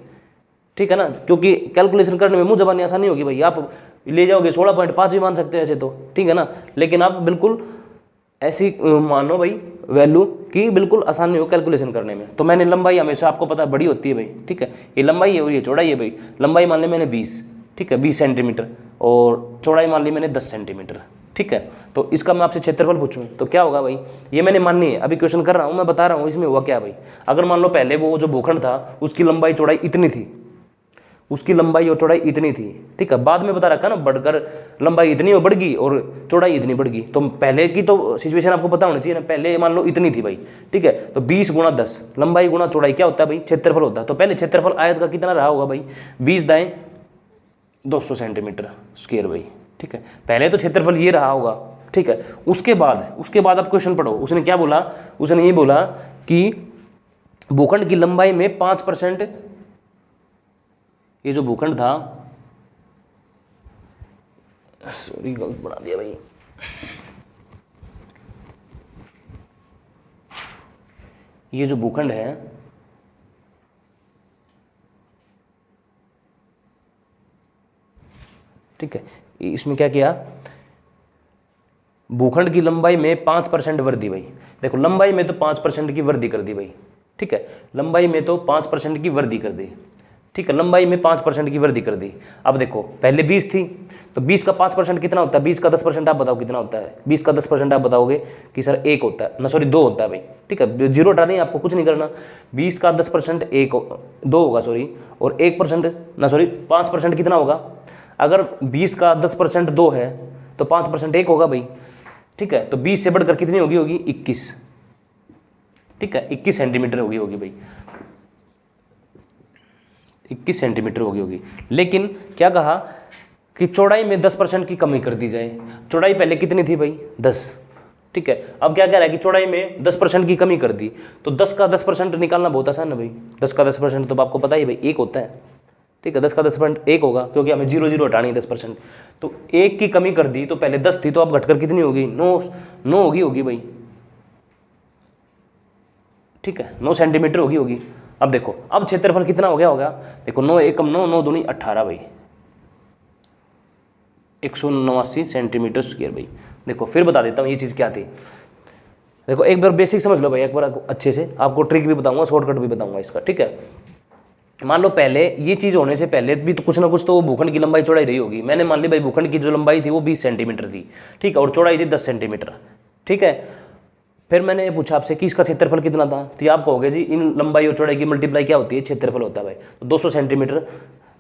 ठीक है ना, क्योंकि कैलकुलेशन करने में मुँह जबानी आसानी होगी भाई, आप ले जाओगे 16.5 भी मान सकते हैं ऐसे तो, ठीक है ना, लेकिन आप बिल्कुल ऐसी मानो भाई वैल्यू की बिल्कुल आसानी हो कैलकुलेशन करने में। तो मैंने लंबाई हमेशा आपको पता बड़ी होती है भाई, ठीक है, ये लंबाई है और ये चौड़ाई है भाई। लंबाई मान ली मैंने 20, ठीक है, 20 सेंटीमीटर, और चौड़ाई मान ली मैंने 10 सेंटीमीटर, ठीक है। तो इसका मैं आपसे क्षेत्रफल पूछूं तो क्या होगा भाई, ये मैंने माननी है, अभी क्वेश्चन कर रहा हूँ मैं बता रहा हूँ इसमें हुआ क्या भाई। अगर मान लो पहले वो जो भूखंड था उसकी लंबाई चौड़ाई इतनी थी, उसकी लंबाई और चौड़ाई इतनी थी, ठीक है, बाद में बता रखा ना बढ़कर लंबाई इतनी बढ़ गई और चौड़ाई इतनी बढ़ गई, तो पहले की तो सिचुएशन आपको पता होनी चाहिए ना, पहले मान लो इतनी थी भाई, ठीक है, तो 20 गुणा 10 लंबाई गुणा चौड़ाई क्या होता है भाई, क्षेत्रफल होता है। तो पहले क्षेत्रफल आयत का कितना रहा होगा भाई, 20 दाएं 200 सेंटीमीटर स्क्वायर भाई, ठीक है, पहले तो क्षेत्रफल ये रहा होगा, ठीक है। उसके बाद आप क्वेश्चन पढ़ो, उसने क्या बोला, उसने ये बोला कि भूखंड की लंबाई में 5%, ये जो भूखंड था सॉरी गलत बना दिया भाई। ये जो भूखंड है, ठीक है, इसमें क्या किया, भूखंड की लंबाई में 5% वृद्धि भाई। देखो लंबाई में तो 5% की वृद्धि कर दी भाई, ठीक है, लंबाई में तो 5% की वृद्धि कर दी, ठीक है, लंबाई में 5% की वृद्धि कर दी। अब देखो पहले 20 थी, तो 20 का 5% कितना होता है, 20 का 10% आप बताओ कितना होता है, 20 का 10% आप बताओगे कि सर 1 होता है ना, सॉरी 2 होता है भाई, ठीक है, जीरो हटानी, आपको कुछ नहीं करना। 20 का 10% 2 होगा सॉरी, और 1% ना सॉरी 5% कितना होगा, अगर 20 का 10% 2 है तो 5% 1 होगा भाई, ठीक है, तो 20 से बढ़कर कितनी होगी 21, ठीक है, 21 सेंटीमीटर होगी भाई, 21 सेंटीमीटर होगी। लेकिन क्या कहा कि चौड़ाई में 10% की कमी कर दी जाए। चौड़ाई पहले कितनी थी भाई 10, ठीक है, अब क्या कह रहा है कि चौड़ाई में 10% की कमी कर दी, तो 10 का 10% निकालना बहुत आसान है भाई। 10 का 10% तो आपको पता ही भाई 1 होता है, ठीक है, 10 का 10% 1 होगा, क्योंकि हमें 0 हटानी है 10%, तो 1 की कमी कर दी, तो पहले 10 थी तो अब घटकर कितनी होगी 9 होगी भाई, ठीक है, 9 सेंटीमीटर होगी। अब देखो अब क्षेत्रफल कितना हो गया होगा, देखो 9 एकम 9, 9 दूनी 18 भाई, 189 सेंटीमीटर स्क्वायर भाई। देखो फिर बता देता हूँ ये चीज़ क्या थी, देखो एक बार बेसिक समझ लो भाई, एक बार अच्छे से, आपको ट्रिक भी बताऊंगा, शॉर्टकट भी बताऊंगा इसका, ठीक है। मान लो पहले ये चीज़ होने से पहले भी तो कुछ ना कुछ तो भूखंड की लंबाई चौड़ाई रही होगी। मैंने मान ली भाई भूखंड की जो लंबाई थी वो 20 सेंटीमीटर थी, ठीक है, और चौड़ाई थी 10 सेंटीमीटर, ठीक है। फिर मैंने ये पूछा आपसे कि इसका क्षेत्रफल कितना था, तो आप कहोगे जी इन लंबाई और चौड़ाई की मल्टीप्लाई क्या होती है, क्षेत्रफल होता है भाई, तो 200 सेंटीमीटर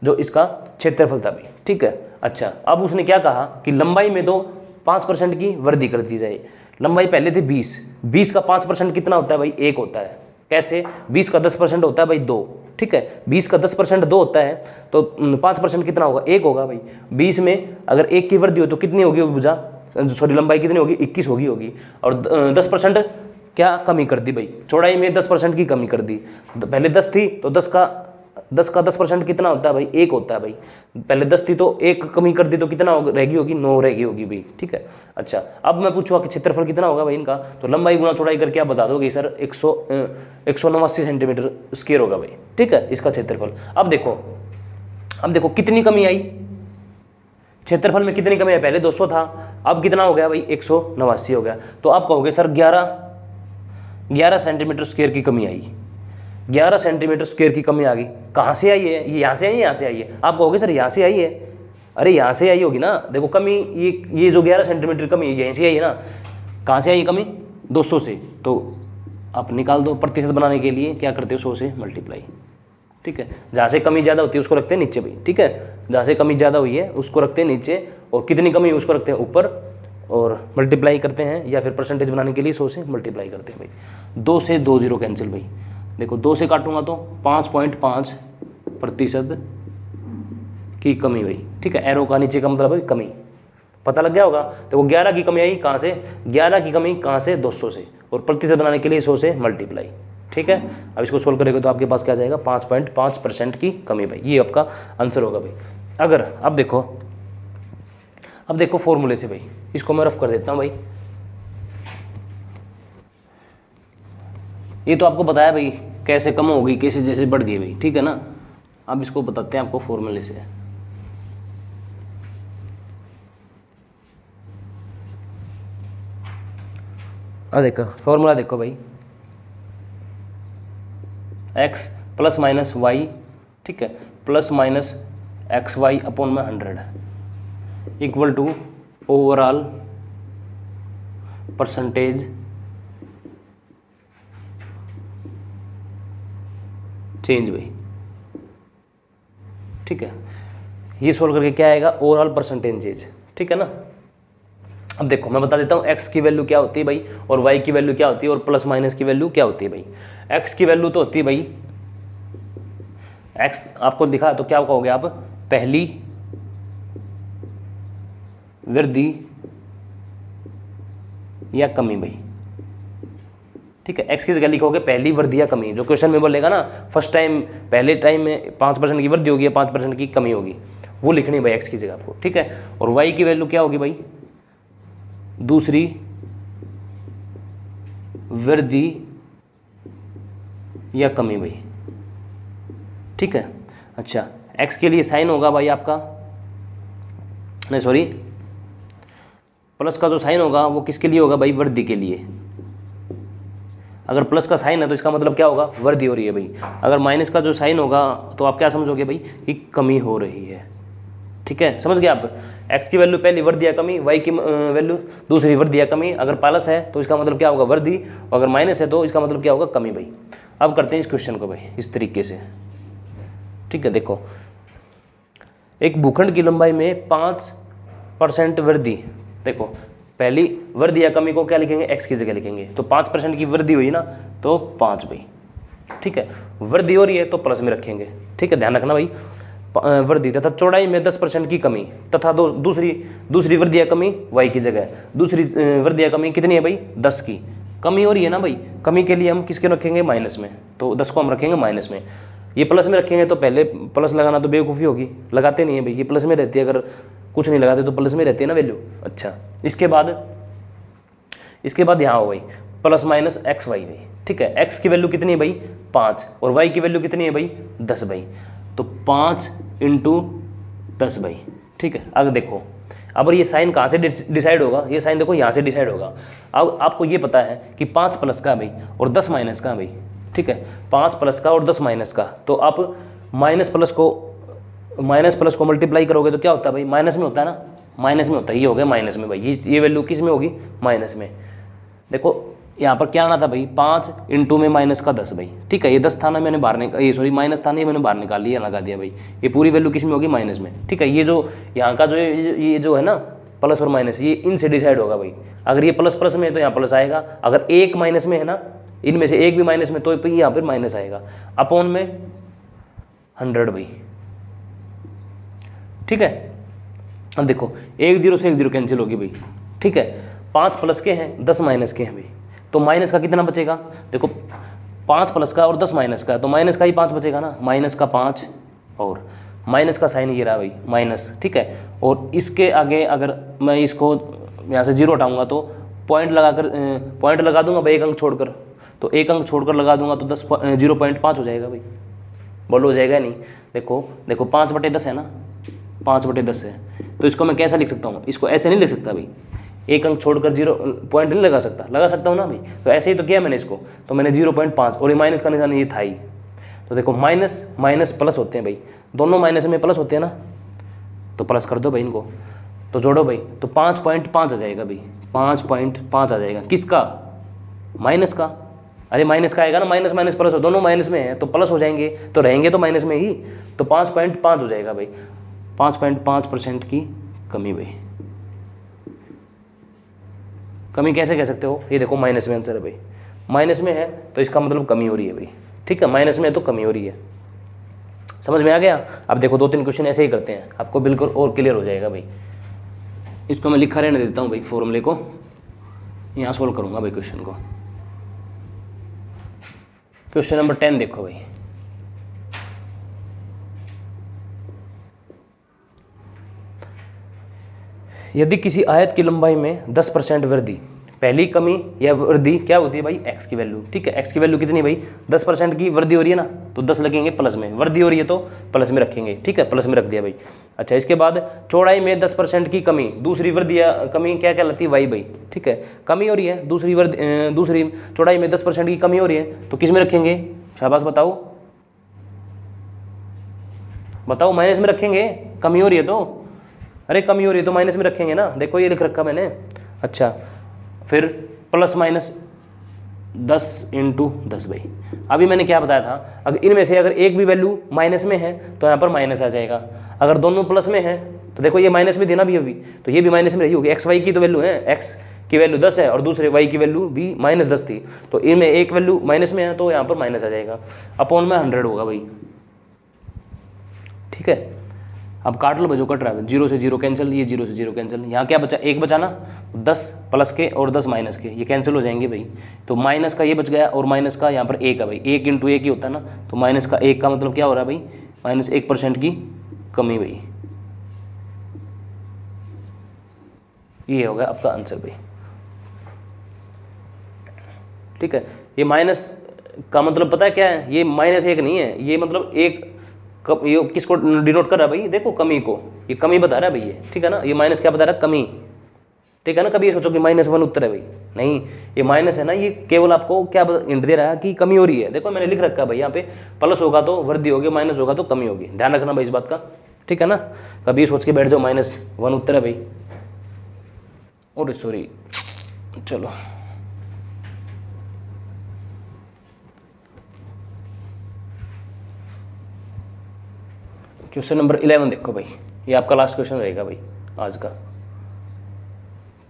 जो इसका क्षेत्रफल था भाई, ठीक है। अच्छा अब उसने क्या कहा कि लंबाई में तो 5% की वृद्धि कर दी जाए। लंबाई पहले थी 20 का 5% कितना होता है भाई 1 होता है। कैसे, 20 का 10% होता है भाई 2, ठीक है, 20 का 10% 2 होता है, तो 5% कितना होगा 1 होगा भाई। 20 में अगर 1 की वृद्धि हो तो कितनी होगी भुजा, सॉरी लंबाई कितनी होगी 21 होगी, और 10% क्या कमी कर दी भाई, चौड़ाई में 10% की कमी कर दी। पहले 10 थी तो 10 का 10% कितना होता है भाई 1 होता है भाई, पहले 10 थी तो 1 कमी कर दी तो कितना होगी 9 होगी भाई, ठीक है। अच्छा अब मैं पूछूंगा कि क्षेत्रफल कितना होगा भाई इनका, तो लंबाई गुना चौड़ाई करके आप बता दोगे सर 189 सेंटीमीटर स्क्वायर होगा भाई, ठीक है, इसका क्षेत्रफल। अब देखो कितनी कमी आई क्षेत्रफल में, कितनी कमी आई, पहले 200 था, अब कितना हो गया भाई 189 हो गया, तो आप कहोगे सर 11 सेंटीमीटर स्क्वायर की कमी आई, 11 सेंटीमीटर स्क्वायर की कमी आ गई। कहाँ से आई है, ये यहाँ से आई है, यहाँ से आई है, आप कहोगे सर यहाँ से आई है, अरे यहाँ से आई होगी ना, देखो कमी ये जो 11 सेंटीमीटर कमी यहीं से आई है ना, कहाँ से आई है कमी 200 से, तो आप निकाल दो, प्रतिशत बनाने के लिए क्या करते हो 100 से मल्टीप्लाई, ठीक है, जहाँ से कमी ज़्यादा होती है उसको रखते हैं नीचे भाई, ठीक है, जहाँ से कमी ज़्यादा हुई है उसको रखते हैं नीचे, और कितनी कमी है उसको रखते हैं ऊपर, और मल्टीप्लाई करते हैं, या फिर परसेंटेज बनाने के लिए 100 से मल्टीप्लाई करते हैं भाई। 2 से 2 0 कैंसिल भाई, देखो 2 से काटूंगा तो 5.5% की कमी भाई, ठीक है, एरो का नीचे का मतलब है कमी, पता लग गया होगा। देखो 11 की कमी आई कहाँ से, 11 की कमी कहाँ से 200 से, और प्रतिशत बनाने के लिए 100 से मल्टीप्लाई, ठीक है। अब इसको सोल्व करेंगे तो आपके पास क्या जाएगा 5.5% की कमी भाई, ये आपका आंसर होगा भाई। अगर अब देखो फॉर्मूले से भाई, इसको मैं रफ कर देता हूँ भाई, ये तो आपको बताया भाई कैसे कम हो गई, कैसे जैसे बढ़ गई भाई, ठीक है ना। अब इसको बताते हैं आपको फॉर्मूले से। देखो फॉर्मूला देखो भाई, x प्लस माइनस वाई, ठीक है, plus minus x y upon में 100 equal to overall percentage change भाई, ठीक है। ये सोल्व करके क्या आएगा ओवरऑल परसेंटेज चेंज, ठीक है ना। अब देखो मैं बता देता हूँ x की वैल्यू क्या होती है भाई, और y की वैल्यू क्या होती है, और प्लस माइनस की वैल्यू क्या होती है भाई। x की वैल्यू तो होती है भाई, x आपको दिखा तो क्या कहोगे आप, पहली वृद्धि या कमी भाई, ठीक है। x की जगह लिखोगे पहली वृद्धि या कमी, जो क्वेश्चन में बोलेगा ना फर्स्ट टाइम, पहले टाइम में 5% की वृद्धि होगी या 5% की कमी होगी, वो लिखनी है भाई एक्स की जगह आपको, ठीक है। और वाई की वैल्यू क्या होगी भाई, दूसरी वृद्धि या कमी भाई, ठीक है। अच्छा, एक्स के लिए साइन होगा भाई आपका, नहीं सॉरी, प्लस का जो साइन होगा वो किसके लिए होगा भाई, वृद्धि के लिए। अगर प्लस का साइन है तो इसका मतलब क्या होगा, वृद्धि हो रही है भाई। अगर माइनस का जो साइन होगा तो आप क्या समझोगे भाई, कि कमी हो रही है, ठीक है। समझ गए आप, एक्स की वैल्यू पहली वृद्धि या कमी, वाई की वैल्यू दूसरी वृद्धि या कमी। अगर प्लस है तो इसका मतलब क्या होगा, वृद्धि, और अगर माइनस है तो इसका मतलब क्या होगा, कमी भाई। अब करते हैं इस क्वेश्चन को भाई इस तरीके से, ठीक है। देखो, एक भूखंड की लंबाई में 5% वृद्धि, देखो पहली वृद्धि या कमी को क्या लिखेंगे, एक्स की जगह लिखेंगे। तो 5% की वृद्धि हुई ना, तो 5 भाई, ठीक है। वृद्धि हो रही है तो प्लस में रखेंगे, ठीक है, ध्यान रखना भाई। वृद्धि तथा चौड़ाई में 10% की कमी तथा दूसरी वृद्धि या कमी वाई की जगह, दूसरी वृद्धि या कमी कितनी है भाई, 10 की कमी हो रही है ना भाई। कमी के लिए हम किसके रखेंगे, माइनस में, तो 10 को हम रखेंगे माइनस में। ये प्लस में रखेंगे तो पहले प्लस लगाना तो बेवकूफ़ी होगी, लगाते नहीं है भाई, ये प्लस में रहती है, अगर कुछ नहीं लगाते तो प्लस में रहती है ना वैल्यू। अच्छा, इसके बाद यहाँ हो भाई प्लस माइनस एक्स वाई भाई, ठीक है। एक्स की वैल्यू कितनी है भाई, 5, और वाई की वैल्यू कितनी है भाई, 10 भाई। तो 5 × 10 भाई, ठीक है। अब देखो, अब ये साइन कहाँ से डिसाइड होगा, ये साइन देखो यहाँ से डिसाइड होगा। अब आपको ये पता है कि 5 प्लस का भाई और 10 माइनस का भाई, ठीक है। 5 प्लस का और 10 माइनस का, तो आप माइनस प्लस को मल्टीप्लाई करोगे तो क्या होता है भाई, माइनस में होता है ना, माइनस में होता है, ये हो गया माइनस में भाई। ये वैल्यू किस में होगी, माइनस में। देखो यहाँ पर क्या आना था भाई, 5 × में माइनस का 10 भाई, ठीक है। ये 10 था ना, मैंने बाहर ये सॉरी माइनस था ना, ये मैंने बाहर निकाल लिया, लगा दिया भाई। ये पूरी वैल्यू किस में होगी, माइनस में, ठीक है। ये जो यहाँ का ये जो है ना प्लस और माइनस, ये इनसे डिसाइड होगा भाई। अगर ये प्लस प्लस में है तो यहाँ प्लस आएगा, अगर एक माइनस में है ना, इनमें से एक भी माइनस में, तो यहाँ पर माइनस आएगा, अपॉन में 100 भाई, ठीक है। अब देखो 1 0 से 1 0 कैंसिल होगी भाई, ठीक है। 5 प्लस के हैं, 10 माइनस के हैं भाई, तो माइनस का कितना बचेगा, देखो 5 प्लस का और 10 माइनस का, तो माइनस का ही 5 बचेगा ना, माइनस का 5, और माइनस का साइन ये रहा भाई माइनस, ठीक है। और इसके आगे अगर मैं इसको यहाँ से 0 हटाऊंगा तो पॉइंट लगा दूंगा भाई, एक अंक छोड़कर, तो एक अंक छोड़कर लगा दूंगा तो 0.5 हो जाएगा भाई, बोलो हो जाएगा नहीं। देखो 5/10 है ना, 5/10 है, तो इसको मैं कैसा लिख सकता हूँ, इसको ऐसे नहीं लिख सकता भाई, एक अंक छोड़कर 0 पॉइंट नहीं लगा सकता हूँ ना भाई। तो ऐसे ही तो किया मैंने इसको, तो मैंने 0.5, और ये माइनस का निशान ये था ही। तो देखो माइनस माइनस प्लस होते हैं भाई, दोनों माइनस में प्लस होते हैं ना, तो प्लस कर दो भाई इनको, तो जोड़ो भाई, तो 5.5 आ जाएगा भाई, 5.5 आ जाएगा। किसका, माइनस का। अरे माइनस का आएगा ना, माइनस माइनस प्लस हो, दोनों माइनस में है तो प्लस हो जाएंगे, तो रहेंगे तो माइनस में ही, तो 5.5 हो जाएगा भाई। 5.5% की कमी भाई। कमी कैसे कह सकते हो, ये देखो माइनस में आंसर है भाई, माइनस में है तो इसका मतलब कमी हो रही है भाई, ठीक है। माइनस में है तो कमी हो रही है, समझ में आ गया। अब देखो 2-3 क्वेश्चन ऐसे ही करते हैं, आपको बिल्कुल और क्लियर हो जाएगा भाई। इसको मैं लिखा रहने देता हूँ भाई, फॉर्मूले को यहाँ सोल्व करूँगा भाई क्वेश्चन को। क्वेश्चन नंबर 10 देखो भाई, यदि किसी आयत की लंबाई में 10% वृद्धि, पहली कमी या वृद्धि क्या होती है भाई, एक्स की वैल्यू, ठीक है। एक्स की वैल्यू कितनी भाई, 10% की वृद्धि हो रही है ना, तो 10 लगेंगे प्लस में, वृद्धि हो रही है तो प्लस में रखेंगे, ठीक है, प्लस में रख दिया भाई। अच्छा, इसके बाद चौड़ाई में 10% की कमी, दूसरी वृद्धि या कमी क्या कहलाती है, वाई भाई, ठीक है। कमी हो रही है, दूसरी चौड़ाई में 10% की कमी हो रही है, तो किस में रखेंगे, शाबाश बताओ, माइनस में रखेंगे, कमी हो रही है तो, अरे कमी हो रही है तो माइनस में रखेंगे ना, देखो ये लिख रखा मैंने। अच्छा, फिर प्लस माइनस 10 × 10 भाई। अभी मैंने क्या बताया था, अगर इनमें से अगर एक भी वैल्यू माइनस में है तो यहाँ पर माइनस आ जाएगा, अगर दोनों प्लस में है तो देखो ये माइनस में थी ना अभी, तो ये भी माइनस में रही होगी। एक्स वाई की तो वैल्यू है, एक्स की वैल्यू 10 है और दूसरे वाई की वैल्यू भी -10 थी, तो इनमें एक वैल्यू माइनस में है तो यहाँ पर माइनस आ जाएगा, अपॉन में 100 होगा भाई, ठीक है। अब काट लो भाई जो कट रहा है, 0 से 0 कैंसिल, ये 0 से 0 कैंसिल, यहाँ क्या बचा, एक बचा ना, 10 प्लस के और 10 माइनस के, ये कैंसिल हो जाएंगे भाई। तो माइनस का ये बच गया और माइनस का यहाँ पर 1 है भाई, 1 × 1 ही होता है ना, तो माइनस का 1 का मतलब क्या हो रहा है भाई, -1% की कमी भाई, ये होगा आपका आंसर भाई। ठीक है, ये माइनस का मतलब पता है क्या है, ये -1 नहीं है, ये मतलब एक ये किसको डिनोट कर रहा है भाई, देखो कमी को, ये कमी बता रहा है भाई ये, ठीक है ना। ये माइनस क्या बता रहा है, कमी, ठीक है ना। कभी ये सोचो कि -1 उत्तर है भाई, नहीं, ये माइनस है ना, ये केवल आपको क्या हिंट दे रहा है कि कमी हो रही है। देखो मैंने लिख रखा है भाई यहाँ पे, प्लस होगा तो वृद्धि होगी, माइनस होगा तो कमी होगी, ध्यान रखना भाई इस बात का, ठीक है ना। कभी सोच के बैठ जाओ -1 उत्तर है भाई, और सॉरी, चलो क्वेश्चन नंबर 11 देखो भाई, ये आपका लास्ट क्वेश्चन रहेगा भाई आज का,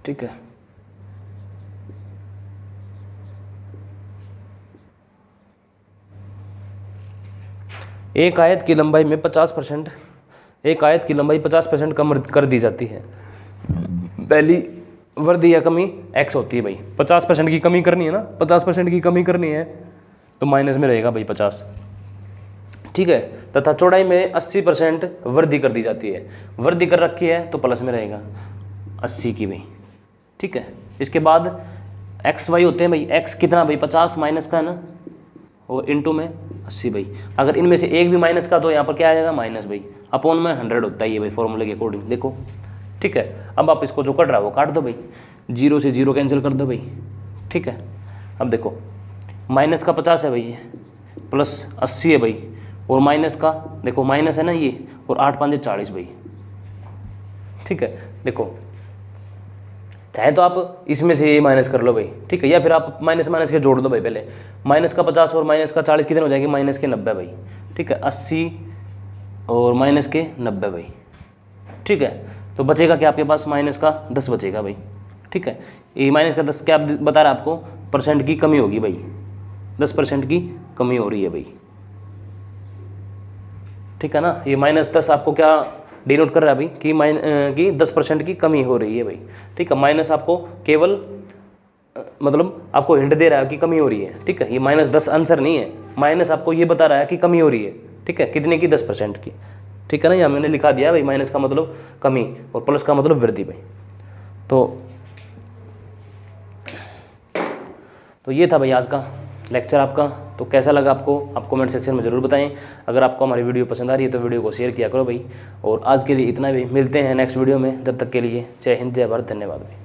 ठीक है। एक आयत की लंबाई में 50%, एक आयत की लंबाई 50% कम कर दी जाती है, पहली वृद्धि या कमी x होती है भाई। 50% की कमी करनी है ना, 50% की कमी करनी है तो माइनस में रहेगा भाई 50, ठीक है। तथा चौड़ाई में 80% वृद्धि कर दी जाती है, वृद्धि कर रखी है तो प्लस में रहेगा 80 की भाई, ठीक है। इसके बाद एक्स वाई होते हैं भाई, एक्स कितना भाई 50 माइनस का है ना, और इनटू में 80 भाई। अगर इनमें से एक भी माइनस का तो यहाँ पर क्या आ जाएगा माइनस भाई, अपॉन में 100 होता है ये भाई फॉर्मूले के अकॉर्डिंग, देखो, ठीक है। अब आप इसको जो कट रहा है वो काट दो भाई, 0 से 0 कैंसिल कर दो भाई, ठीक है। अब देखो माइनस का 50 है भाई, प्लस 80 है भाई, और माइनस का देखो माइनस है ना ये, और 8 5 40 भाई, ठीक है। देखो चाहे तो आप इसमें से ये माइनस कर लो भाई, ठीक है, या फिर आप माइनस माइनस के जोड़ दो भाई। पहले माइनस का 50 और माइनस का 40 कितने हो जाएंगे, माइनस के 90 भाई, ठीक है। 80 और माइनस के 90 भाई, ठीक है। तो बचेगा क्या आपके पास, माइनस का 10 बचेगा भाई, ठीक है। ये माइनस का 10 क्या बता रहा है आपको, परसेंट की कमी होगी भाई, 10% की कमी हो रही है भाई, ठीक है ना। ये -10 आपको क्या डिनोट कर रहा है भाई कि 10% की कमी हो रही है भाई, ठीक है। माइनस आपको केवल मतलब आपको हिंट दे रहा है कि कमी हो रही है, ठीक है। ये -10 आंसर नहीं है, माइनस आपको ये बता रहा है कि कमी हो रही है, ठीक है, कितने की, 10% की, ठीक है ना। यहाँ मैंने लिखा दिया भाई, माइनस का मतलब कमी और प्लस का मतलब वृद्धि भाई। तो ये था भाई आज का लेक्चर आपका। तो कैसा लगा आपको, आप कमेंट सेक्शन में ज़रूर बताएं। अगर आपको हमारी वीडियो पसंद आ रही है तो वीडियो को शेयर किया करो भाई। और आज के लिए इतना भी, मिलते हैं नेक्स्ट वीडियो में, जब तक के लिए जय हिंद, जय भारत, धन्यवाद भाई।